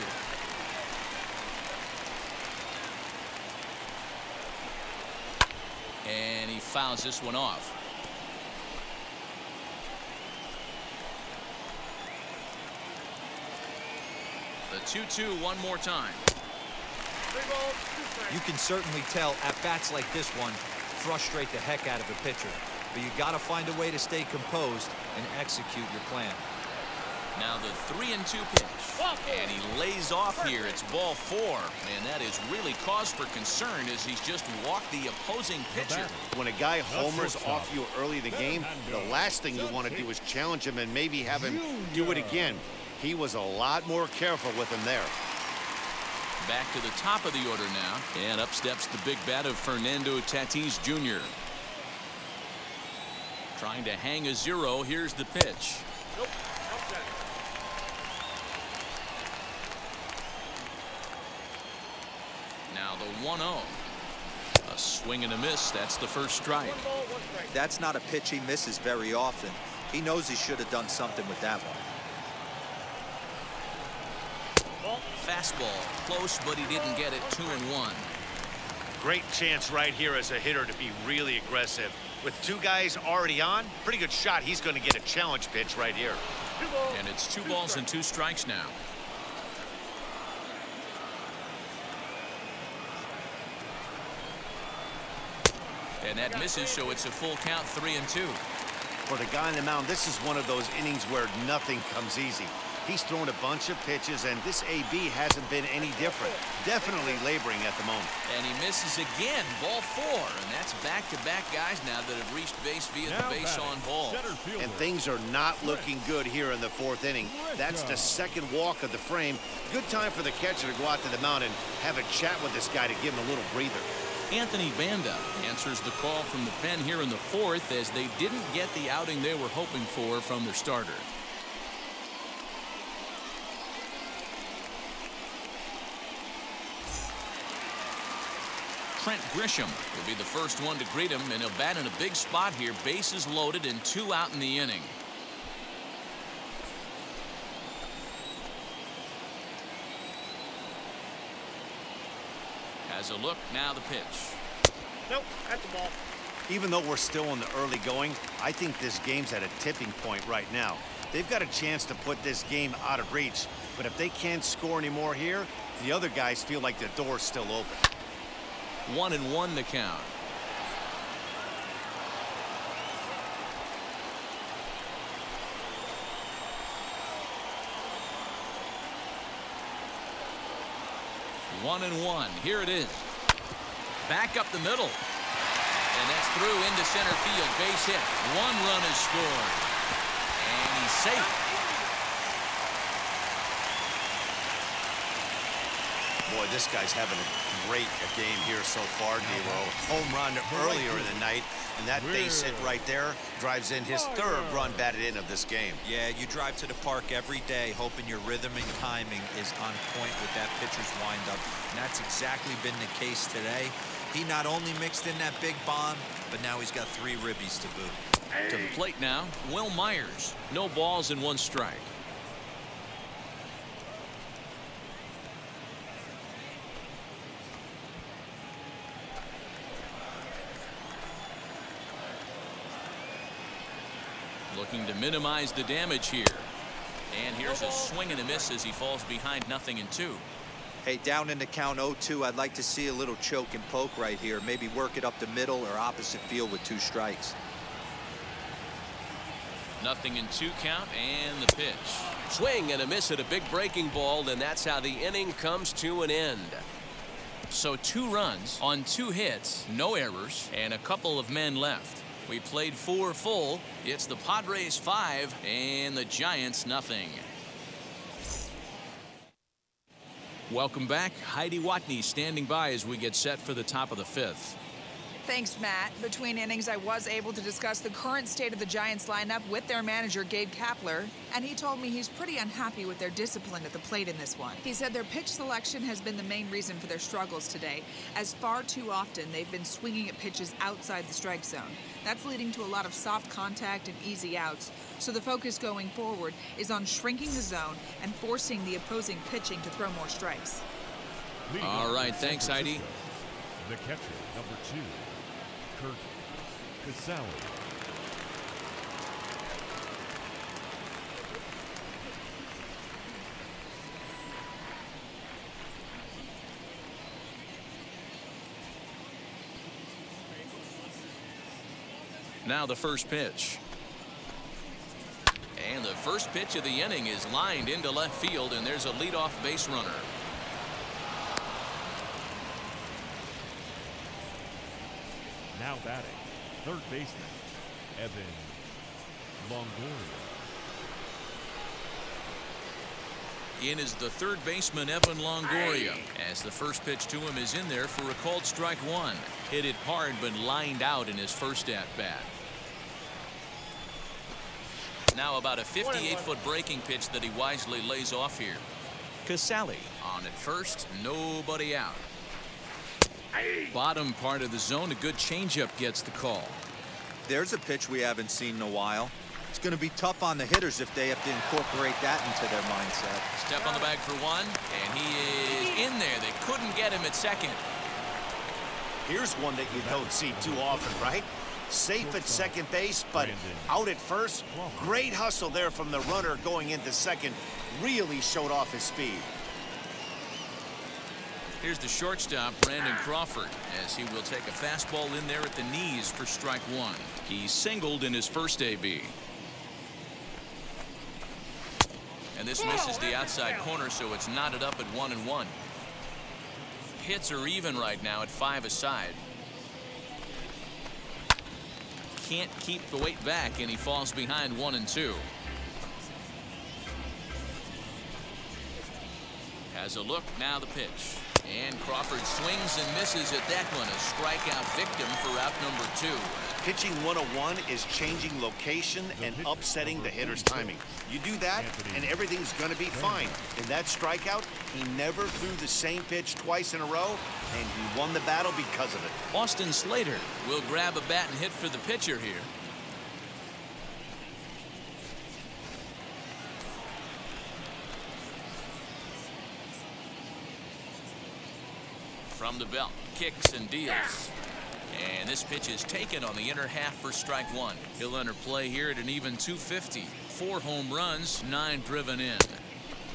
And he fouls this one off. The 2-2 one more time. You can certainly tell at bats like this one frustrate the heck out of a pitcher, but you got to find a way to stay composed and execute your plan. Now the 3-2 pitch, and he lays off here. It's ball 4, and that is really cause for concern as he's just walked the opposing pitcher. When a guy homers off you early in the game, the last thing you want to do is challenge him and maybe have him do it again. He was a lot more careful with him there. Back to the top of the order now, and up steps the big bat of Fernando Tatis Jr. Trying to hang a 0. Here's the pitch. Nope. Now the 1-0. A swing and a miss. That's the first strike. That's not a pitch he misses very often. He knows he should have done something with that one. Fastball close, but he didn't get it. 2-1. Great chance right here as a hitter to be really aggressive. With 2 guys already on, pretty good shot. He's going to get a challenge pitch right here. And it's 2 balls and 2 strikes now. And that misses, so it's a full count, 3-2. For the guy on the mound, this is one of those innings where nothing comes easy. He's thrown a bunch of pitches, and this AB hasn't been any different. Definitely laboring at the moment. And he misses again, ball 4. And that's back-to-back guys now that have reached base via the base on ball. And things are not looking good here in the 4th inning. That's the second walk of the frame. Good time for the catcher to go out to the mound and have a chat with this guy to give him a little breather. Anthony Banda answers the call from the pen here in the 4th as they didn't get the outing they were hoping for from their starter. Trent Grisham will be the first one to greet him, and he'll bat in a big spot here. Bases loaded and 2 out in the inning. Has a look, now the pitch. Nope, that's the ball. Even though we're still in the early going, I think this game's at a tipping point right now. They've got a chance to put this game out of reach, but if they can't score anymore here, the other guys feel like the door's still open. 1-1 the count. One and one. Here it is. Back up the middle. And that's through into center field. Base hit. One run is scored. And he's safe. Boy, this guy's having a great game here so far, D'Lo. Home run earlier in the night, and that base hit right there drives in his third run batted in of this game. Yeah, you drive to the park every day hoping your rhythm and timing is on point with that pitcher's windup, and that's exactly been the case today. He not only mixed in that big bomb, but now he's got 3 ribbies to boot. To the plate now, Will Myers. No balls and 1 strike. Looking to minimize the damage here. And here's a swing and a miss as he falls behind 0-2. Hey, down in the count 0-2, I'd like to see a little choke and poke right here. Maybe work it up the middle or opposite field with 2 strikes. 0-2 count and the pitch. Swing and a miss at a big breaking ball, and that's how the inning comes to an end. So 2 runs on 2 hits, no errors, and a couple of men left. We played 4 full. It's the Padres 5 and the Giants 0. Welcome back. Heidi Watney standing by as we get set for the top of the 5th. Thanks, Matt. Between innings, I was able to discuss the current state of the Giants lineup with their manager, Gabe Kapler, and he told me he's pretty unhappy with their discipline at the plate in this one. He said their pitch selection has been the main reason for their struggles today, as far too often they've been swinging at pitches outside the strike zone. That's leading to a lot of soft contact and easy outs, so the focus going forward is on shrinking the zone and forcing the opposing pitching to throw more strikes. All right, thanks, Heidi. The catcher, number 2, Kurt Casale. Now the first pitch. And the first pitch of the inning is lined into left field, and there's a leadoff base runner. Now batting, third baseman, Evan Longoria. In is the third baseman, Evan Longoria, as the first pitch to him is in there for a called strike 1. Hit it hard, but lined out in his first at-bat. Now about a 58-foot breaking pitch that he wisely lays off here. Casale on at first, nobody out. Bottom part of the zone, a good changeup gets the call. There's a pitch we haven't seen in a while. It's going to be tough on the hitters if they have to incorporate that into their mindset. Step on the bag for 1, and he is in there. They couldn't get him at second. Here's one that you don't see too often, right? Safe at second base, but out at first. Great hustle there from the runner going into second. Really showed off his speed. Here's the shortstop, Brandon Crawford, as he will take a fastball in there at the knees for strike 1. He singled in his first AB. And this misses the outside corner, so it's knotted up at 1-1. Hits are even right now at 5 aside. Can't keep the weight back, and he falls behind 1-2. Has a look, now the pitch. And Crawford swings and misses at that one. A strikeout victim for out number 2. Pitching 101 is changing location and upsetting the hitter's timing. You do that, and everything's going to be fine. In that strikeout, he never threw the same pitch twice in a row, and he won the battle because of it. Austin Slater will grab a bat and hit for the pitcher here. From the belt, kicks and deals. And this pitch is taken on the inner half for strike 1. He'll enter play here at an even 250. 4 home runs, 9 driven in.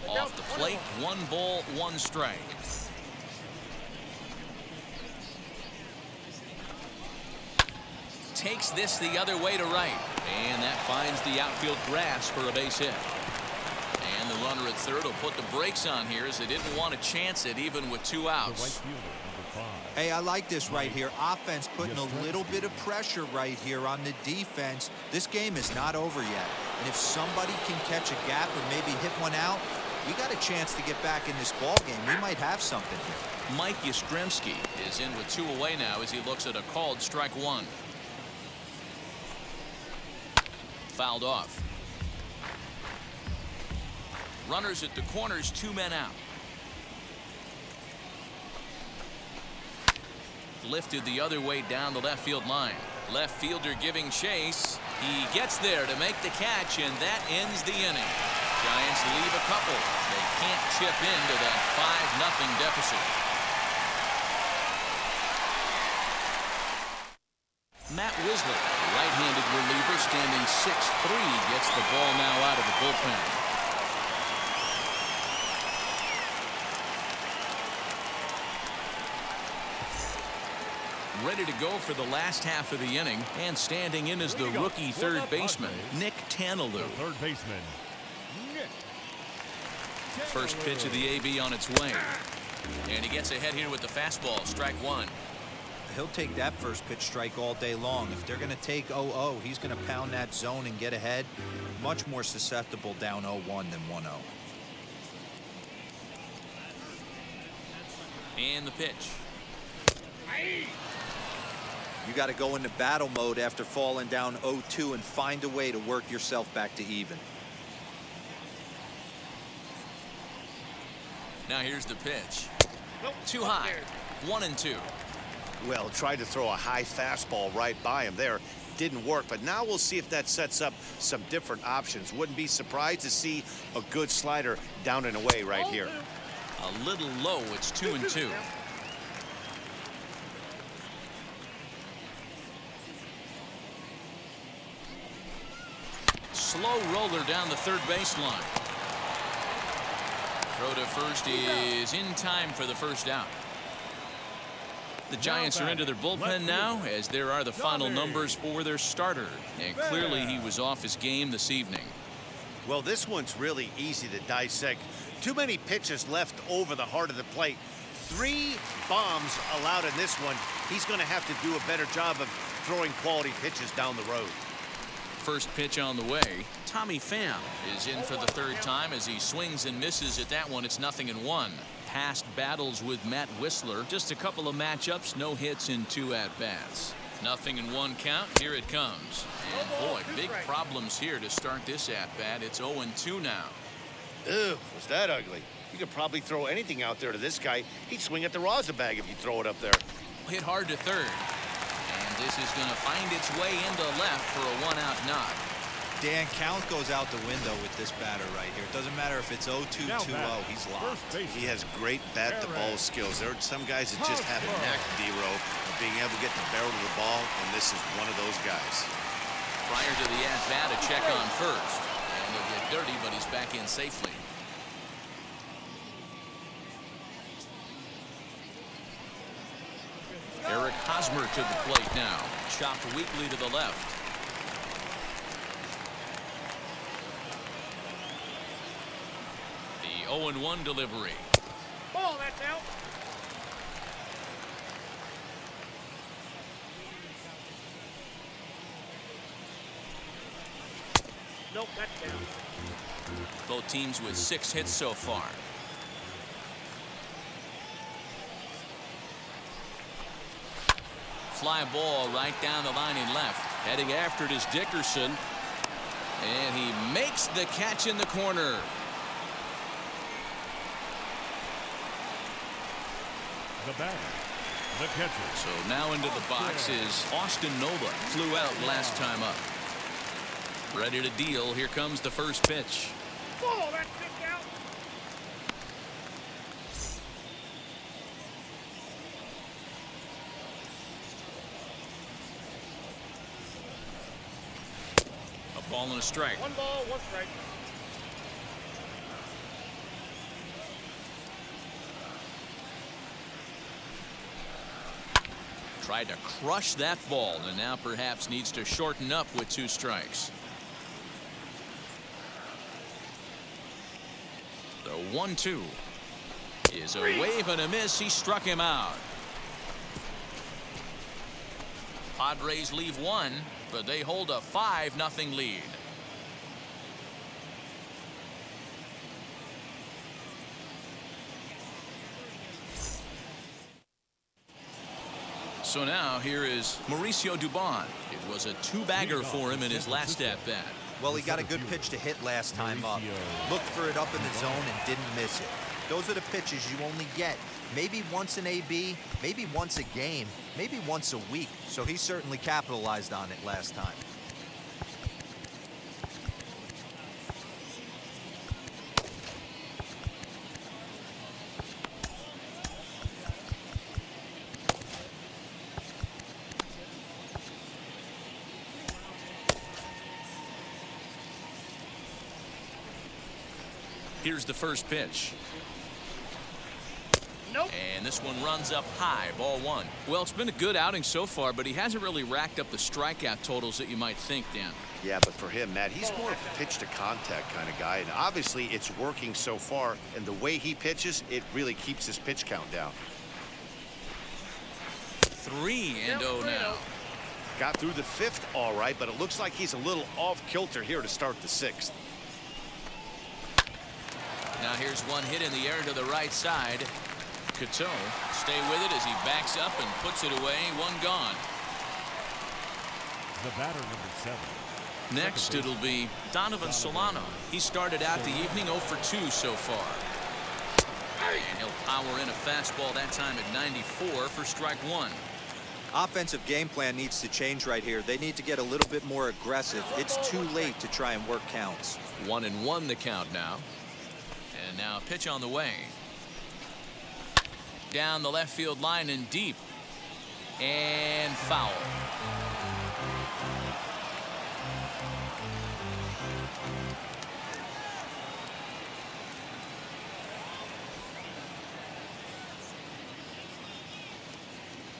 Off the plate, 1 ball, 1 strike. Takes this the other way to right, and that finds the outfield grass for a base hit. And the runner at third will put the brakes on here as they didn't want to chance it even with 2 outs. Hey, I like this right here. Offense putting a little bit of pressure right here on the defense. This game is not over yet. And if somebody can catch a gap or maybe hit one out, we got a chance to get back in this ball game. We might have something here. Mike Yastrzemski is in with 2 away now as he looks at a called strike 1. Fouled off. Runners at the corners, 2 men out. Lifted the other way down the left field line. Left fielder giving chase. He gets there to make the catch, and that ends the inning. Giants leave a couple. They can't chip into that 5-0 deficit. Matt Wisler, right-handed reliever, standing 6'3", gets the ball now out of the bullpen. Ready to go for the last half of the inning, and standing in is the rookie third baseman, Nick Tanalou. Third baseman, Nick. First pitch of the AB on its way. And he gets ahead here with the fastball, strike 1. He'll take that first pitch strike all day long. If they're going to take 0-0, he's going to pound that zone and get ahead. Much more susceptible down 0-1 than 1-0. And the pitch. You got to go into battle mode after falling down 0-2 and find a way to work yourself back to even. Now here's the pitch. Too high. 1-2. Well, tried to throw a high fastball right by him there. Didn't work, but now we'll see if that sets up some different options. Wouldn't be surprised to see a good slider down and away right here. A little low. It's 2-2. Slow roller down the third baseline. Throw to first is in time for the first out. The Giants are into their bullpen now, as there are the final numbers for their starter. And clearly he was off his game this evening. Well, this one's really easy to dissect. Too many pitches left over the heart of the plate. 3 bombs allowed in this one. He's going to have to do a better job of throwing quality pitches down the road. First pitch on the way. Tommy Pham is in for the third time as he swings and misses at that one. It's 0-1. Past battles with Matt Wisler. Just a couple of matchups, no hits in 2 at-bats. 0-1 count. Here it comes. And boy, big problems here to start this at-bat. It's 0-2 now. Ew, was that ugly? You could probably throw anything out there to this guy. He'd swing at the rosin bag if you throw it up there. Hit hard to third. And this is going to find its way into left for a 1-out knock. Dan, count goes out the window with this batter right here. It doesn't matter if it's 0-2, 2-0, he's locked. He has great bat-to-ball skills. There are some guys that just have a knack, D-Row, of being able to get the barrel of the ball, and this is one of those guys. Prior to the at-bat, a check on first. And they'll get dirty, but he's back in safely. Eric Hosmer to the plate now. Chopped weakly to the left. The 0-1 delivery. Ball, that's out. Nope, that's down. Both teams with 6 hits so far. Fly ball right down the line in left. Heading after it is Dickerson. And he makes the catch in the corner. The batter, the catcher. So now into the box is Austin Nova. Flew out last time up. Ready to deal. Here comes the first pitch. Ball, that's kicked out. A Ball and a strike. 1 ball, 1 strike. Tried to crush that ball and now perhaps needs to shorten up with 2 strikes. The 1-2 is a wave and a miss. He struck him out. Padres leave 1, but they hold a 5-0 lead. So now here is Mauricio Dubon. It was a 2-bagger for him in his last at-bat. Well, he got a good pitch to hit last time up. Looked for it up in the zone and didn't miss it. Those are the pitches you only get maybe once an AB, maybe once a game, maybe once a week. So he certainly capitalized on it last time. Here's the first pitch. Nope. And this one runs up high, ball 1. Well, it's been a good outing so far, but he hasn't really racked up the strikeout totals that you might think, Dan. Yeah, but for him, Matt, he's more of a pitch to contact kind of guy, and obviously it's working so far, and the way he pitches, it really keeps his pitch count down. 3-0 now. Got through the 5th all right, but it looks like he's a little off kilter here to start the 6th. Now here's one hit in the air to the right side. Cato stay with it as he backs up and puts it away. 1 gone. The batter, number 7. Next it'll be Donovan Solano. He started out the evening 0 for 2 so far. And he'll power in a fastball that time at 94 for strike 1. Offensive game plan needs to change right here. They need to get a little bit more aggressive. It's too late to try and work counts. 1-1 the count now. And now a pitch on the way. Down the left field line and deep. And foul.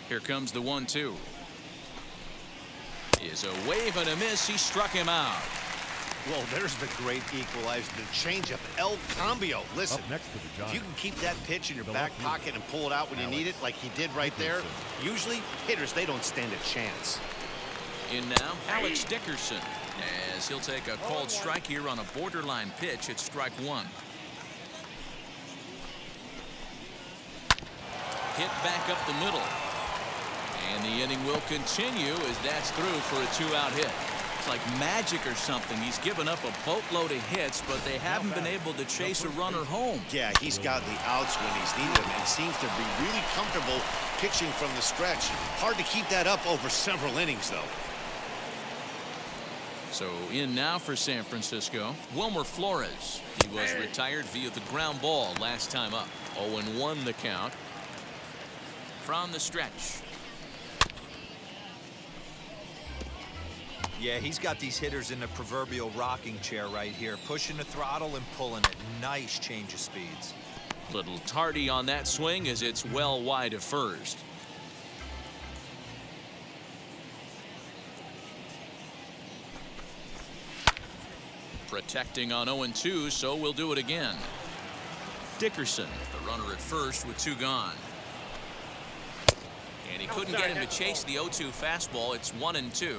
Here comes the 1-2. Is a wave and a miss. He struck him out. Well, there's the great equalizer, the changeup, El Cambio. Listen, Up next for the if Giants, you can keep that pitch in your the back left pocket and pull it out when you need it, like he did right there, usually hitters, they don't stand a chance. In now, Alex Dickerson, as he'll take a called strike here on a borderline pitch at strike 1. Hit back up the middle. And the inning will continue as that's through for a 2-out hit. It's like magic or something. He's given up a boatload of hits, but they haven't been able to chase a runner home. Yeah, he's got the outs when he's needed them and seems to be really comfortable pitching from the stretch. Hard to keep that up over several innings, though. So in now for San Francisco, Wilmer Flores. He was retired via the ground ball last time up. 0-1 the count. From the stretch. Yeah, he's got these hitters in the proverbial rocking chair right here, pushing the throttle and pulling it. Nice change of speeds. Little tardy on that swing as it's well wide of first. Protecting on 0-2, so we'll do it again. Dickerson, the runner at first with 2 gone. And he couldn't get him to chase the 0-2 fastball. It's 1-2.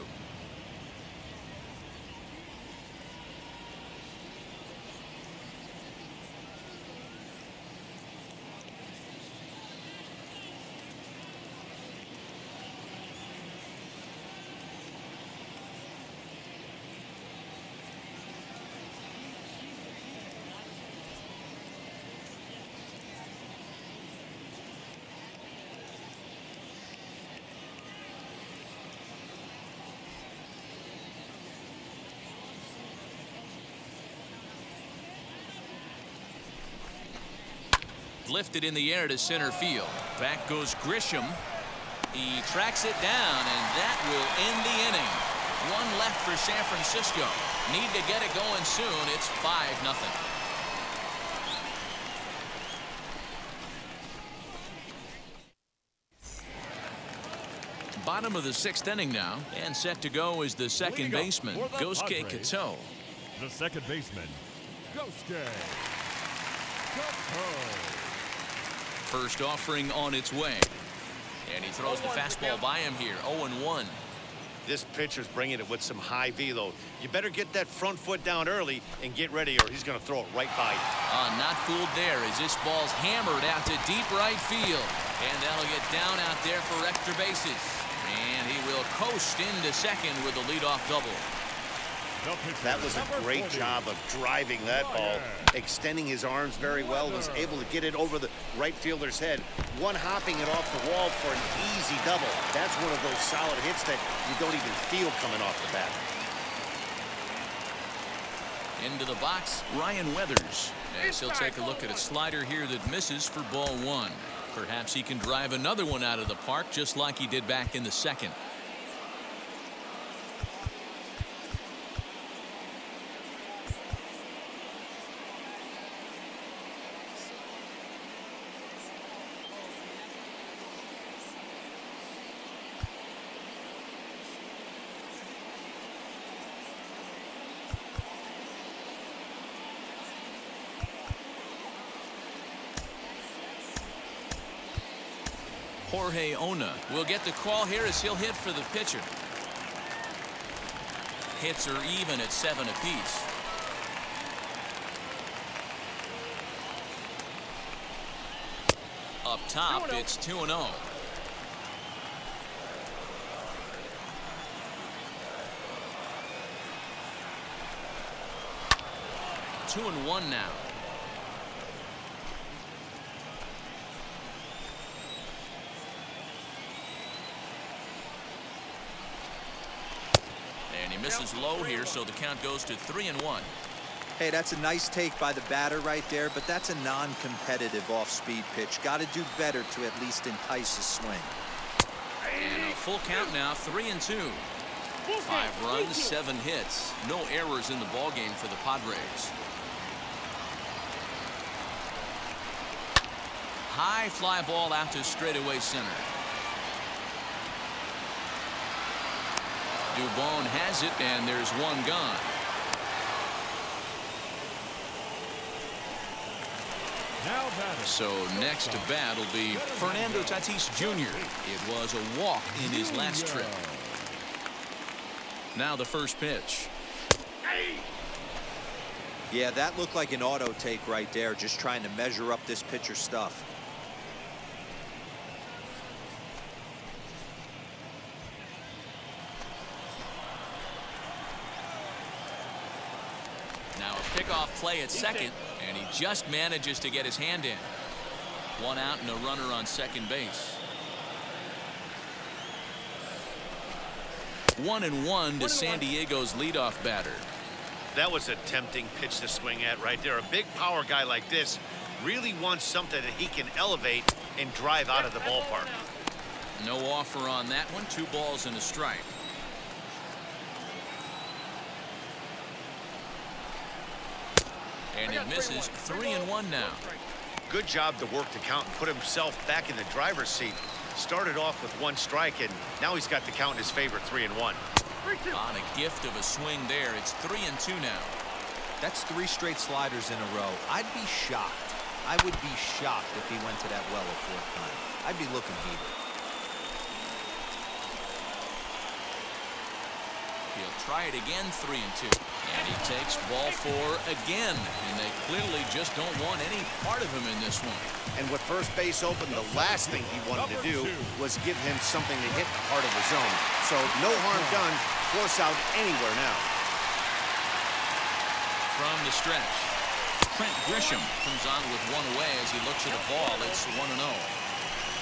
Lifted in the air to center field. Back goes Grisham. He tracks it down, and that will end the inning. One left for San Francisco. Need to get it going soon. It's 5-0. Bottom of the 6th inning now, and set to go is the second baseman, Gosuke Kato. The second baseman, Gosuke Kato. First offering on its way. And he throws the fastball by him here, 0-1. This pitcher's bringing it with some high velo. You better get that front foot down early and get ready, or he's going to throw it right by you. Not fooled there as this ball's hammered out to deep right field. And that'll get down out there for extra bases. And he will coast into second with a leadoff double. That was a great job of driving that ball, extending his arms very well, was able to get it over the right fielder's head, one hopping it off the wall for an easy double. That's one of those solid hits that you don't even feel coming off the bat. Into the box, Ryan Weathers. As he'll take a look at a slider here that misses for ball 1. Perhaps he can drive another one out of the park just like he did back in the second. Jorge Ona will get the call here as he'll hit for the pitcher. Hits are even at 7 apiece. Up top, it's 2-0. Two and one now. And he misses low here, so the count goes to 3-1. Hey, that's a nice take by the batter right there, but that's a non-competitive off-speed pitch. Got to do better to at least entice a swing. And a full count now, 3-2. 5 runs, 7 hits. No errors in the ballgame for the Padres. High fly ball out to straightaway center. Dubon has it, and there's one gone. So next to bat will be Fernando Tatis Jr. It was a walk in his last trip. Now the first pitch. Yeah, that looked like an auto take right there, just trying to measure up this pitcher's stuff. Now a pickoff play at second, and he just manages to get his hand in. One out and a runner on second base. 1-1 to San Diego's leadoff batter. That was a tempting pitch to swing at right there. A big power guy like this really wants something that he can elevate and drive out of the ballpark. No offer on that one. 2 balls and a strike. And he misses. 3-1 now. Good job to work the count and put himself back in the driver's seat. Started off with 1 strike, and now he's got the count in his favor, 3-1. On a gift of a swing there, it's 3-2 now. That's 3 straight sliders in a row. I'd be shocked. I would be shocked if he went to that well a 4th time. I'd be looking heated. He'll try it again, 3-2. And he takes ball 4 again. And they clearly just don't want any part of him in this one. And with first base open, the last thing he wanted to do was give him something to hit the heart of the zone. So no harm done. Force out anywhere now. From the stretch, Trent Grisham comes on with 1 away as he looks at a ball. It's 1-0.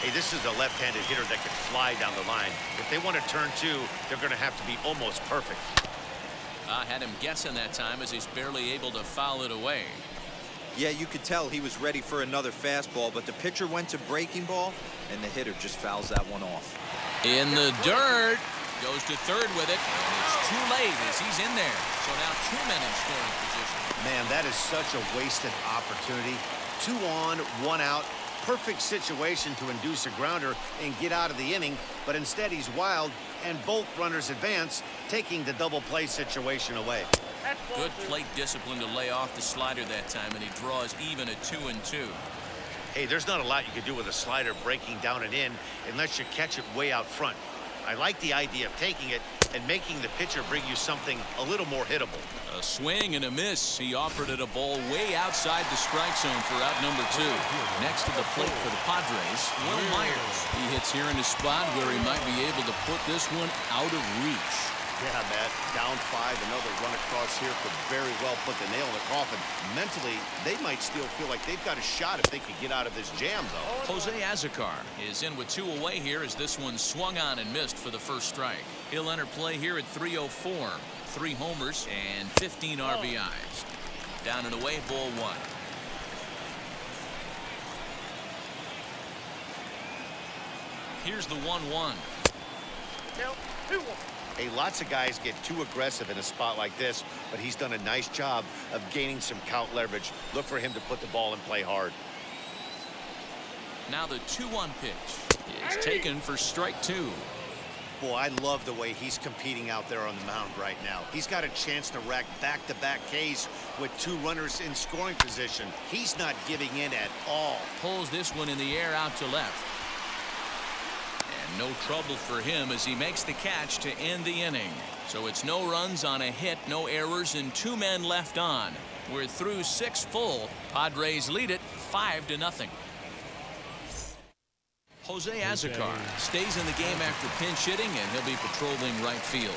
Hey, this is a left-handed hitter that can fly down the line. If they want to turn 2, they're going to have to be almost perfect. I had him guessing that time as he's barely able to foul it away. Yeah, you could tell he was ready for another fastball, but the pitcher went to breaking ball, and the hitter just fouls that one off. In the dirt, Goes to third with it, and it's too late as he's in there. So now 2 men in scoring position. Man, that is such a wasted opportunity. 2 on, 1 out. Perfect situation to induce a grounder and get out of the inning, but instead he's wild, and both runners advance, taking the double play situation away. Good plate discipline to lay off the slider that time, and he draws even at 2-2. Hey, there's not a lot you can do with a slider breaking down and in unless you catch it way out front. I like the idea of taking it and making the pitcher bring you something a little more hittable. A swing and a miss. He offered it a ball way outside the strike zone for out number 2. Next to the plate for the Padres, Will Myers. He hits here in a spot where he might be able to put this one out of reach. Yeah, Matt, down 5, another run across here could very well put the nail in the coffin. Mentally, they might still feel like they've got a shot if they could get out of this jam, though. Jose Azocar is in with 2 away here as this one swung on and missed for the first strike. He'll enter play here at 304. 3 homers and 15 RBIs. Down and away, ball 1. Here's the 1-1. Now, 2-1. Hey, lots of guys get too aggressive in a spot like this, but he's done a nice job of gaining some count leverage. Look for him to put the ball in play hard. Now the 2-1 pitch is taken for strike 2. Boy, I love the way he's competing out there on the mound right now. He's got a chance to rack back-to-back Ks with 2 runners in scoring position. He's not giving in at all. Pulls this one in the air out to left. And no trouble for him as he makes the catch to end the inning. So it's no runs on a hit, no errors, and 2 men left on. We're through 6 full. Padres lead it 5-0. Jose Azocar stays in the game after pinch hitting, and he'll be patrolling right field.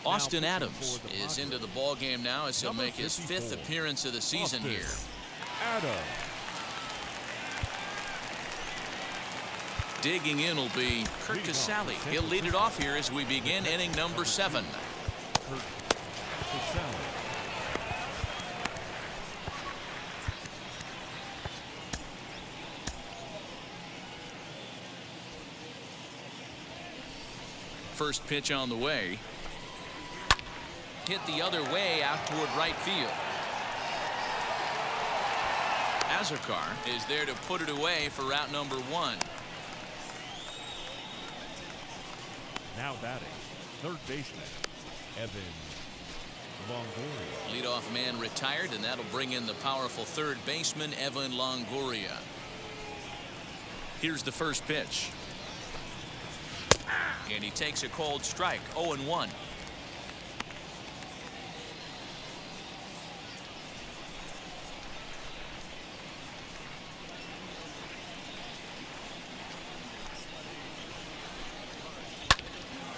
Austin Adams is into the ball game now as he'll make his 5th appearance of the season here. Adams. Digging in will be Kurt Casale. He'll lead it off here as we begin inning number 7. Kurt Casale. First pitch on the way. Hit the other way out toward right field. Azocar is there to put it away for route number 1. Now batting, third baseman, Evan Longoria. Leadoff man retired, and that'll bring in the powerful third baseman, Evan Longoria. Here's the first pitch. And he takes a cold strike, 0-1.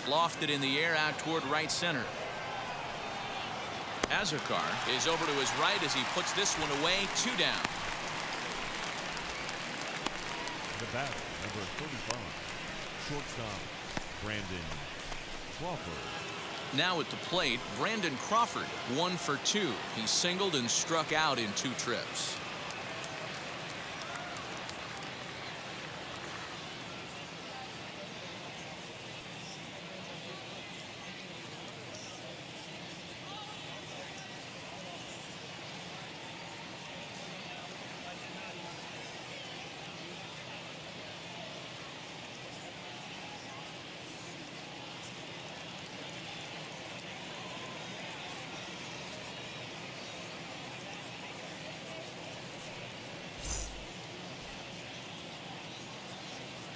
Lofted in the air out toward right center. Azocar is over to his right as he puts this one away, 2 down. The batter, number 35, shortstop, Brandon Crawford. Now at the plate, Brandon Crawford, 1 for 2. He singled and struck out in 2 trips.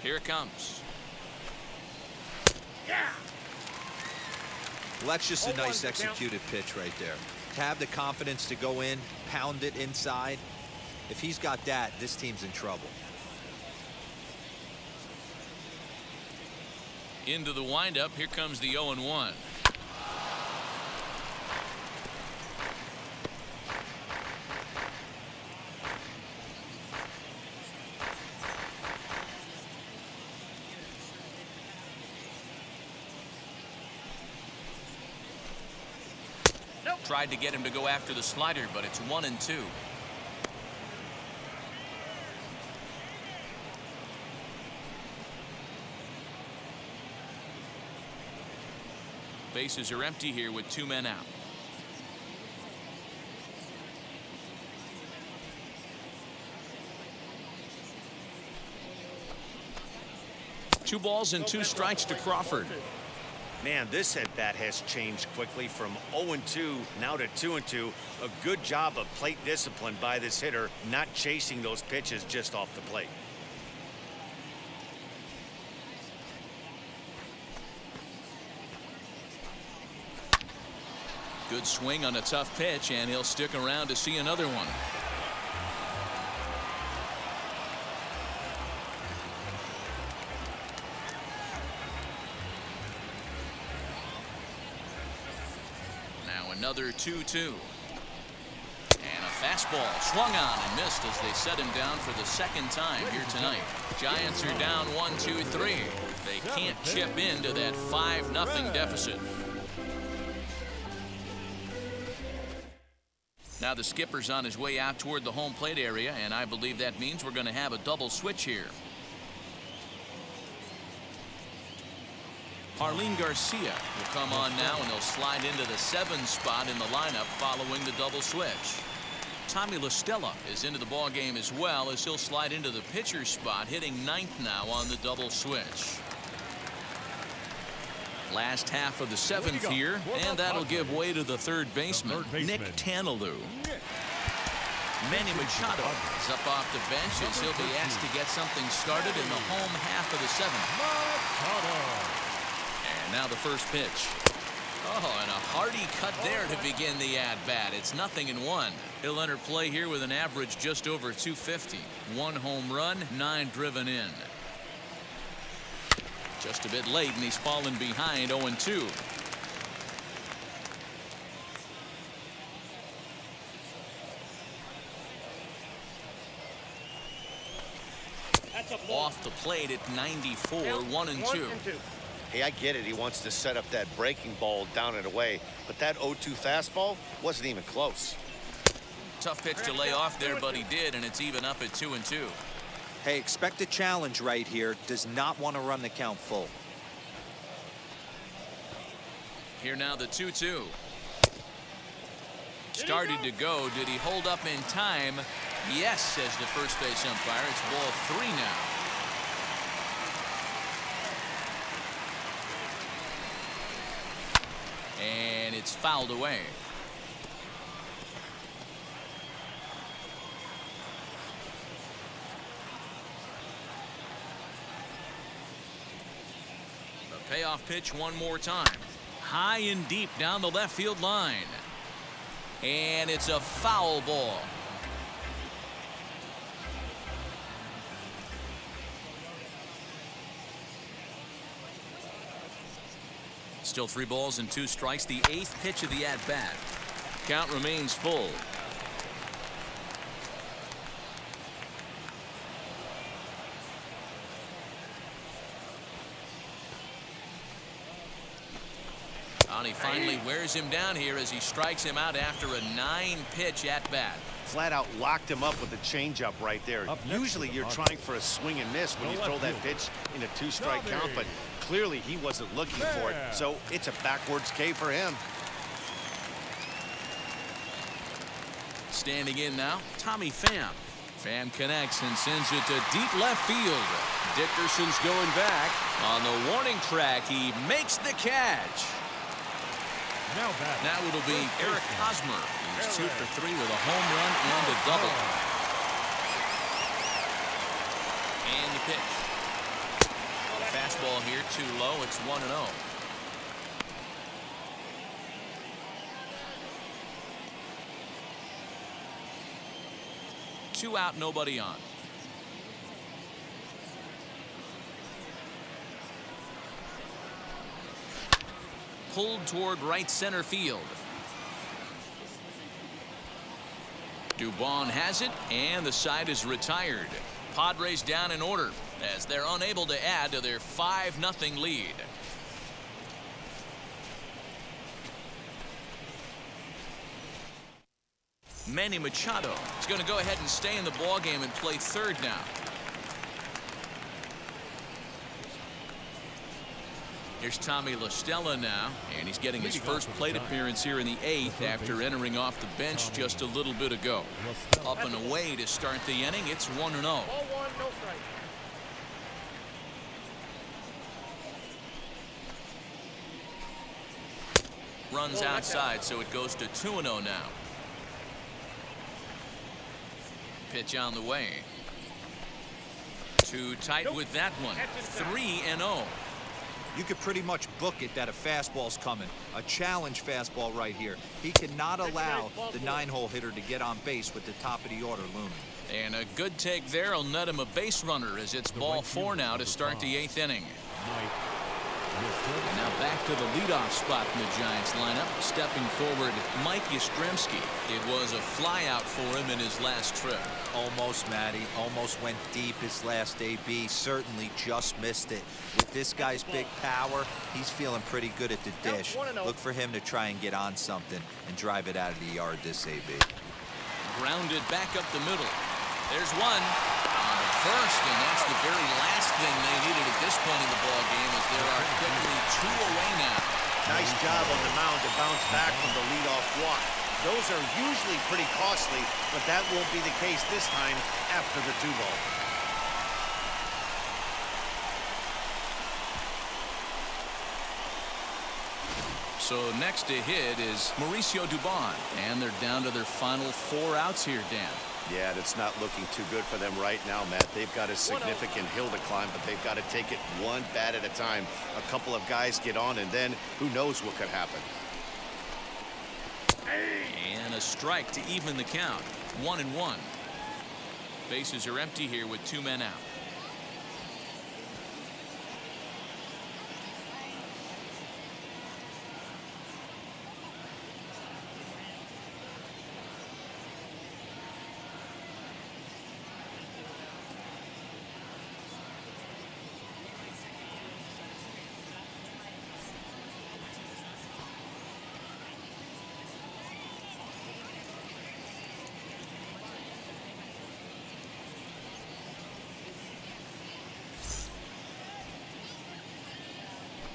Here it comes. Yeah. Well, that's just a nice executed pitch right there. To have the confidence to go in, pound it inside. If he's got that, this team's in trouble. Into the windup. Here comes the 0-1. Tried to get him to go after the slider, but it's 1-2. Bases are empty here with 2 men out. Two balls and 2 strikes to Crawford. Man, this at-bat has changed quickly from 0-2 now to 2-2. A good job of plate discipline by this hitter, not chasing those pitches just off the plate. Good swing on a tough pitch, and he'll stick around to see another one. Another 2-2. And a fastball swung on and missed as they set him down for the second time here tonight. Giants are down 1-2-3. They can't chip into that 5-0 deficit. Now the skipper's on his way out toward the home plate area, and I believe that means we're going to have a double switch here. Arlene Garcia will come on now, and he'll slide into the 7 spot in the lineup following the double switch. Tommy La Stella is into the ball game as well, as he'll slide into the pitcher spot, hitting 9th now on the double switch. Last half of the 7th here, and that'll give way to the 3rd baseman, Nick Tanalou. Manny Machado is up off the bench as he'll be asked to get something started in the home half of the 7th. And now the first pitch. Oh, and a hearty cut there to begin the at-bat. It's 0-1. He'll enter play here with an average just over 250. 1 home run, 9 driven in. Just a bit late, and he's fallen behind 0-2. Off the plate at 94, 1-2. Hey, I get it. He wants to set up that breaking ball down and away, but that 0-2 fastball wasn't even close. Tough pitch to lay off there, but he did, and it's even up at 2-2. Hey, expect a challenge right here. Does not want to run the count full. Here now the 2-2. Started to go. Did he hold up in time? Yes, says the first base umpire. It's ball 3 now. And it's fouled away. The payoff pitch one more time. High and deep down the left field line. And it's a foul ball. Still 3 balls and 2 strikes. The 8th pitch of the at-bat. Count remains full. And he finally wears him down here as he strikes him out after a 9-pitch at-bat. Flat out locked him up with a changeup right there. Usually you're trying for a swing and miss when you throw that pitch in a 2-strike count, but clearly he wasn't looking for it, so it's a backwards K for him. Standing in now, Tommy Pham. Pham connects and sends it to deep left field. Dickerson's going back. On the warning track, he makes the catch. Now it'll be Eric Hosmer. He's 2 for 3 with a home run and a double. And the pitch. The fastball here too low. It's 1-0. Two out, nobody on. Pulled toward right center field. Dubon has it, and the side is retired. Padres down in order as they're unable to add to their 5-0 lead. Manny Machado is going to go ahead and stay in the ball game and play third now. Here's Tommy La Stella now, and he's getting his first plate appearance here in the 8th after entering off the bench just a little bit ago. Up and away to start the inning. It's 1-0. Ball one, no strike. Runs outside, so it goes to 2-0 now. Pitch on the way. Too tight with that one. 3-0. You could pretty much book it that a fastball's coming. A challenge fastball right here. He cannot allow the 9-hole hitter to get on base with the top of the order looming. And a good take there will net him a base runner as it's ball 4 now to start the 8th inning. And now back to the leadoff spot in the Giants lineup. Stepping forward, Mike Yastrzemski. It was a flyout for him in his last trip. Almost, Matty. Almost went deep his last AB. Certainly just missed it. With this guy's big power, he's feeling pretty good at the dish. Look for him to try and get on something and drive it out of the yard this AB. Grounded back up the middle. There's one on the first, and that's the very last thing they needed at this point in the ball game, as there are quickly 2 away now. Nice job on the mound to bounce back from the leadoff walk. Those are usually pretty costly, but that won't be the case this time after the 2-ball. So next to hit is Mauricio Dubon, and they're down to their final 4 outs here, Dan. Yeah, that's not looking too good for them right now, Matt. They've got a significant hill to climb, but they've got to take it one bat at a time. A couple of guys get on, and then who knows what could happen. And a strike to even the count. 1-1. Bases are empty here with 2 men out.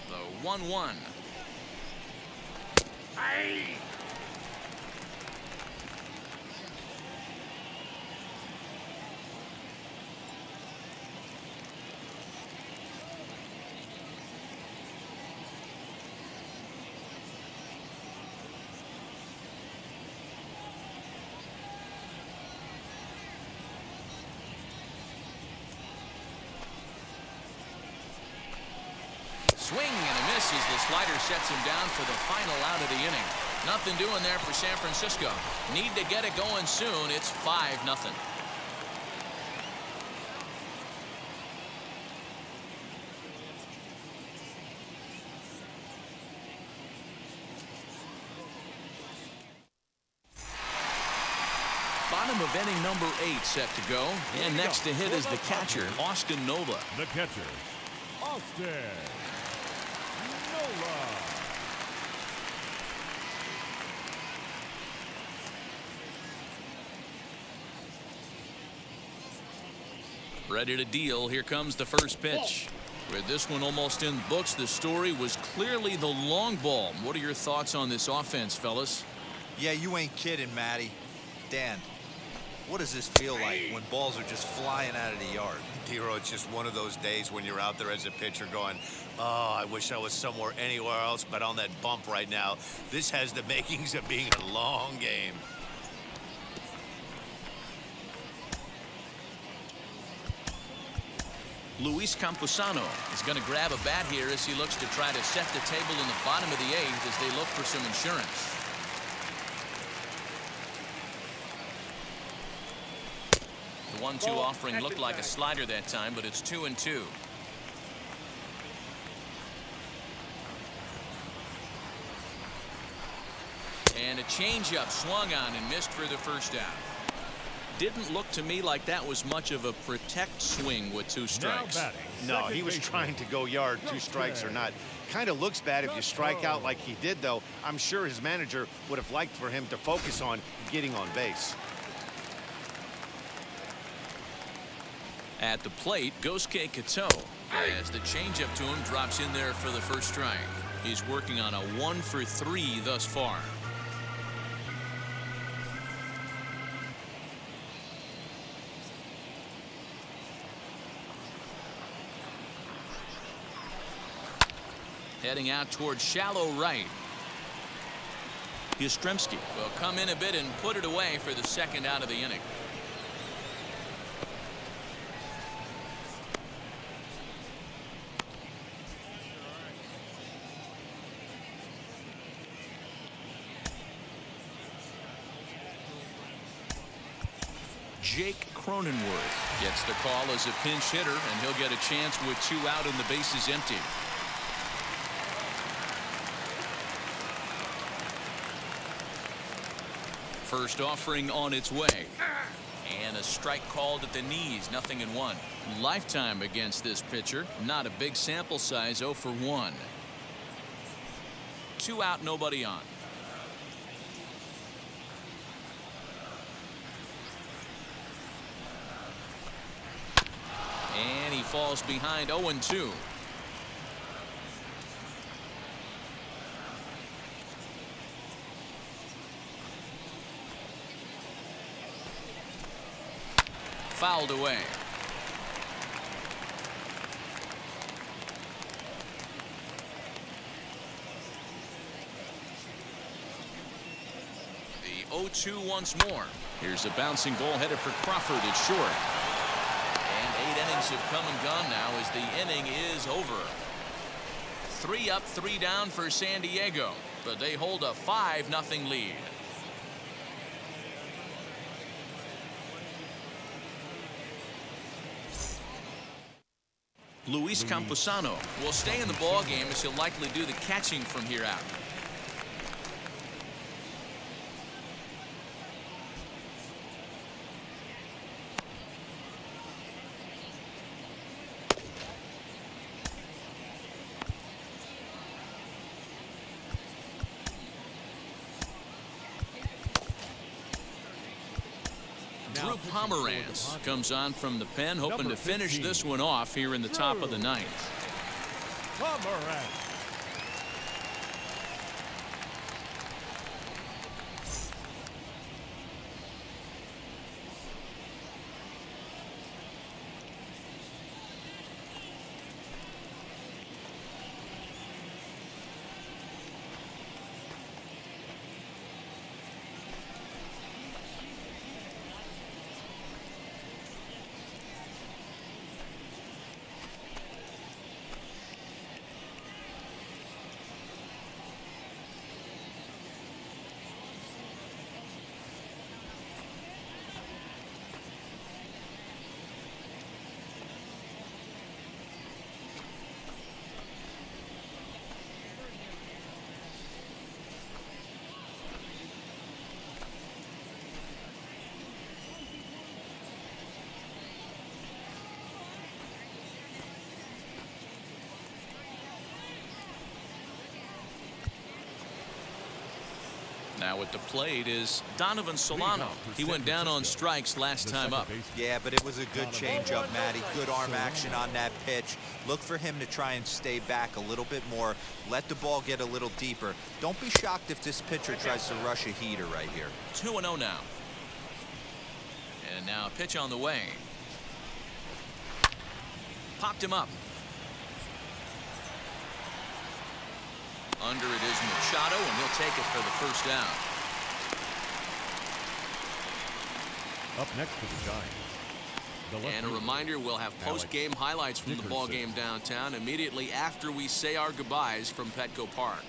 The 1-1. Swing and a miss as the slider sets him down for the final out of the inning. Nothing doing there for San Francisco. Need to get it going soon. It's 5-0. Bottom of inning number 8 set to go. And next to hit is the catcher, Austin Nola. The catcher, Austin Nola. Ready to deal. Here comes the first pitch. With this one almost in the books, the story was clearly the long ball. What are your thoughts on this offense, fellas? Yeah, you ain't kidding, Matty. Dan, what does this feel like when balls are just flying out of the yard? Hero, it's just one of those days when you're out there as a pitcher going, oh, I wish I was somewhere anywhere else but on that bump right now. This has the makings of being a long game. Luis Camposano is going to grab a bat here as he looks to try to set the table in the bottom of the 8th as they look for some insurance. The 1-2 offering looked like a slider that time, but it's 2-2. And a changeup swung on and missed for the first out. Didn't look to me like that was much of a protect swing with 2 strikes. No, he was trying to go yard, 2 strikes or not. Kind of looks bad if you strike out like he did, though. I'm sure his manager would have liked for him to focus on getting on base. At the plate, Gosuke Kato, as the changeup to him drops in there for the first strike. He's working on a 1 for 3 thus far. Heading out towards shallow right. Yastrzemski will come in a bit and put it away for the second out of the inning. Jake Cronenworth gets the call as a pinch hitter, and he'll get a chance with 2 out and the bases empty. First offering on its way. And a strike called at the knees, 0-1. Lifetime against this pitcher. Not a big sample size, 0 for 1. 2 out, nobody on. And he falls behind 0-2. Fouled away. The 0-2 once more. Here's a bouncing ball headed for Crawford at short. And 8 innings have come and gone now as the inning is over. 3 up, 3 down for San Diego, but they hold a 5-0 lead. Luis Camposano will stay in the ball game as he'll likely do the catching from here out. Drew Pomeranz comes on from the pen, hoping to finish this one off here in the top of the 9th. Pomeranz. Now at the plate is Donovan Solano. He went down on strikes last time up. Yeah, but it was a good changeup, Matty. Good arm action on that pitch. Look for him to try and stay back a little bit more. Let the ball get a little deeper. Don't be shocked if this pitcher tries to rush a heater right here. 2-0 now. And now a pitch on the way. Popped him up. Under it is Machado, and he'll take it for the first down. Up next for the Giants. And a reminder, we'll have post-game highlights from the ball game downtown immediately after we say our goodbyes from Petco Park.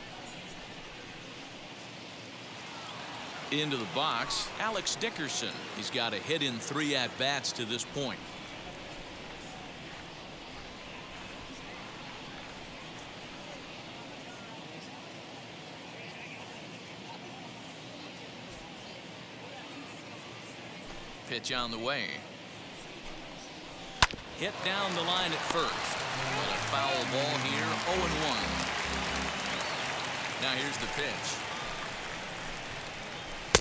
Into the box, Alex Dickerson. He's got a hit in 3 at-bats to this point. Pitch on the way. Hit down the line at first. But a foul ball here, 0-1. Now here's the pitch.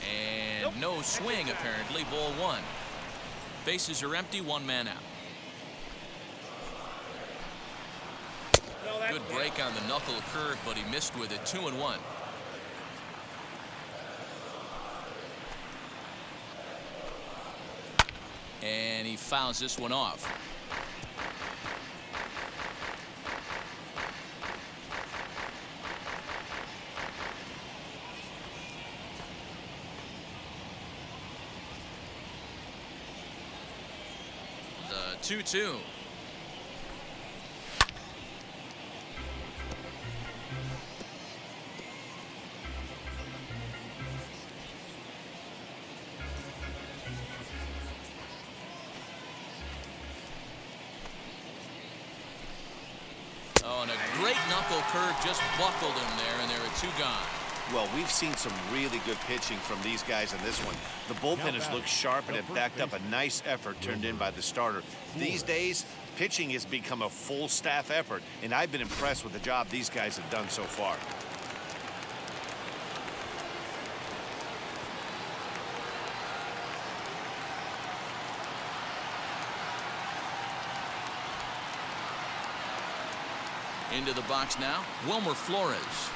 And no swing apparently, ball one. Bases are empty, one man out. Good break on the knuckle curve, but he missed with it, 2-1. And he fouls this one off. The 2-2. Oh, and a great knuckle curve just buckled him there, and there are two gone. Well, we've seen some really good pitching from these guys in this one. The bullpen has looked sharp and it backed up a nice effort turned in by the starter. These days, pitching has become a full staff effort, and I've been impressed with the job these guys have done so far. Into the box now, Wilmer Flores.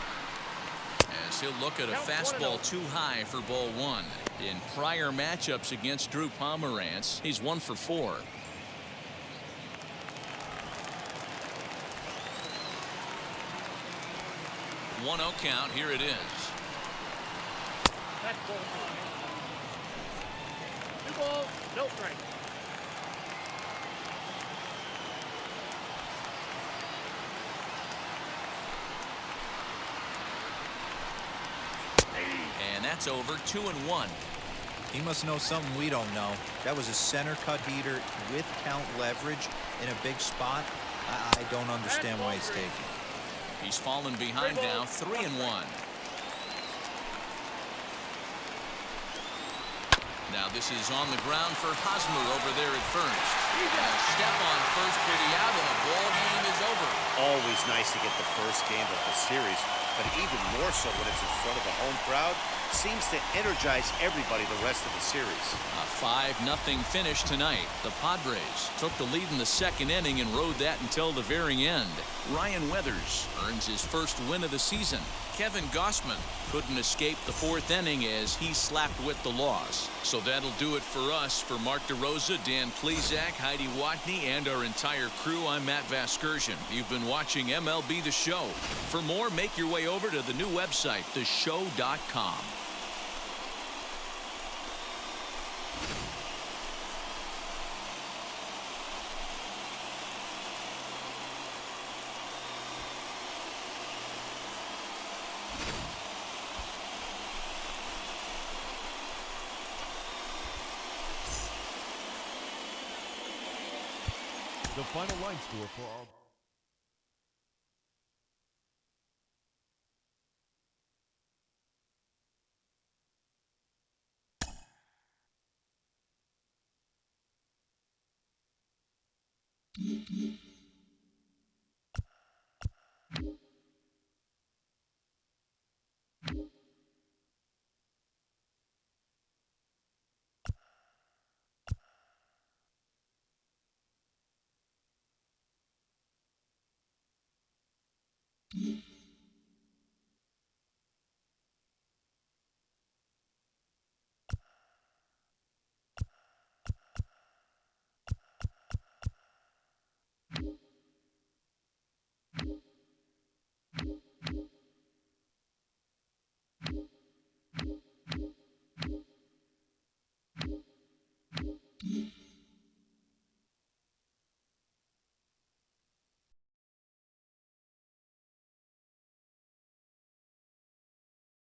As he'll look at a fastball too high for ball one. In prior matchups against Drew Pomerantz, he's 1 for 4. One 0 count, here it is. That's ball two. 2 balls, no strike. And that's over, 2-1. He must know something we don't know. That was a center cut heater with count leverage in a big spot. I don't understand why he's taking. He's fallen behind now, 3-1. Now this is on the ground for Hosmer over there at first. And a step on first for the out, and the ball game is over. Always nice to get the first game of the series, but even more so when it's in front of a home crowd. Seems to energize everybody the rest of the series. A 5-0 finish tonight. The Padres took the lead in the second inning and rode that until the very end. Ryan Weathers earns his first win of the season. Kevin Gossman couldn't escape the fourth inning as he slapped with the loss. So that'll do it for us. For Mark DeRosa, Dan Plezak, Heidi Watney, and our entire crew, I'm Matt Vasgersian. You've been watching MLB The Show. For more, make your way over to the new website, theshow.com. The final line score for our...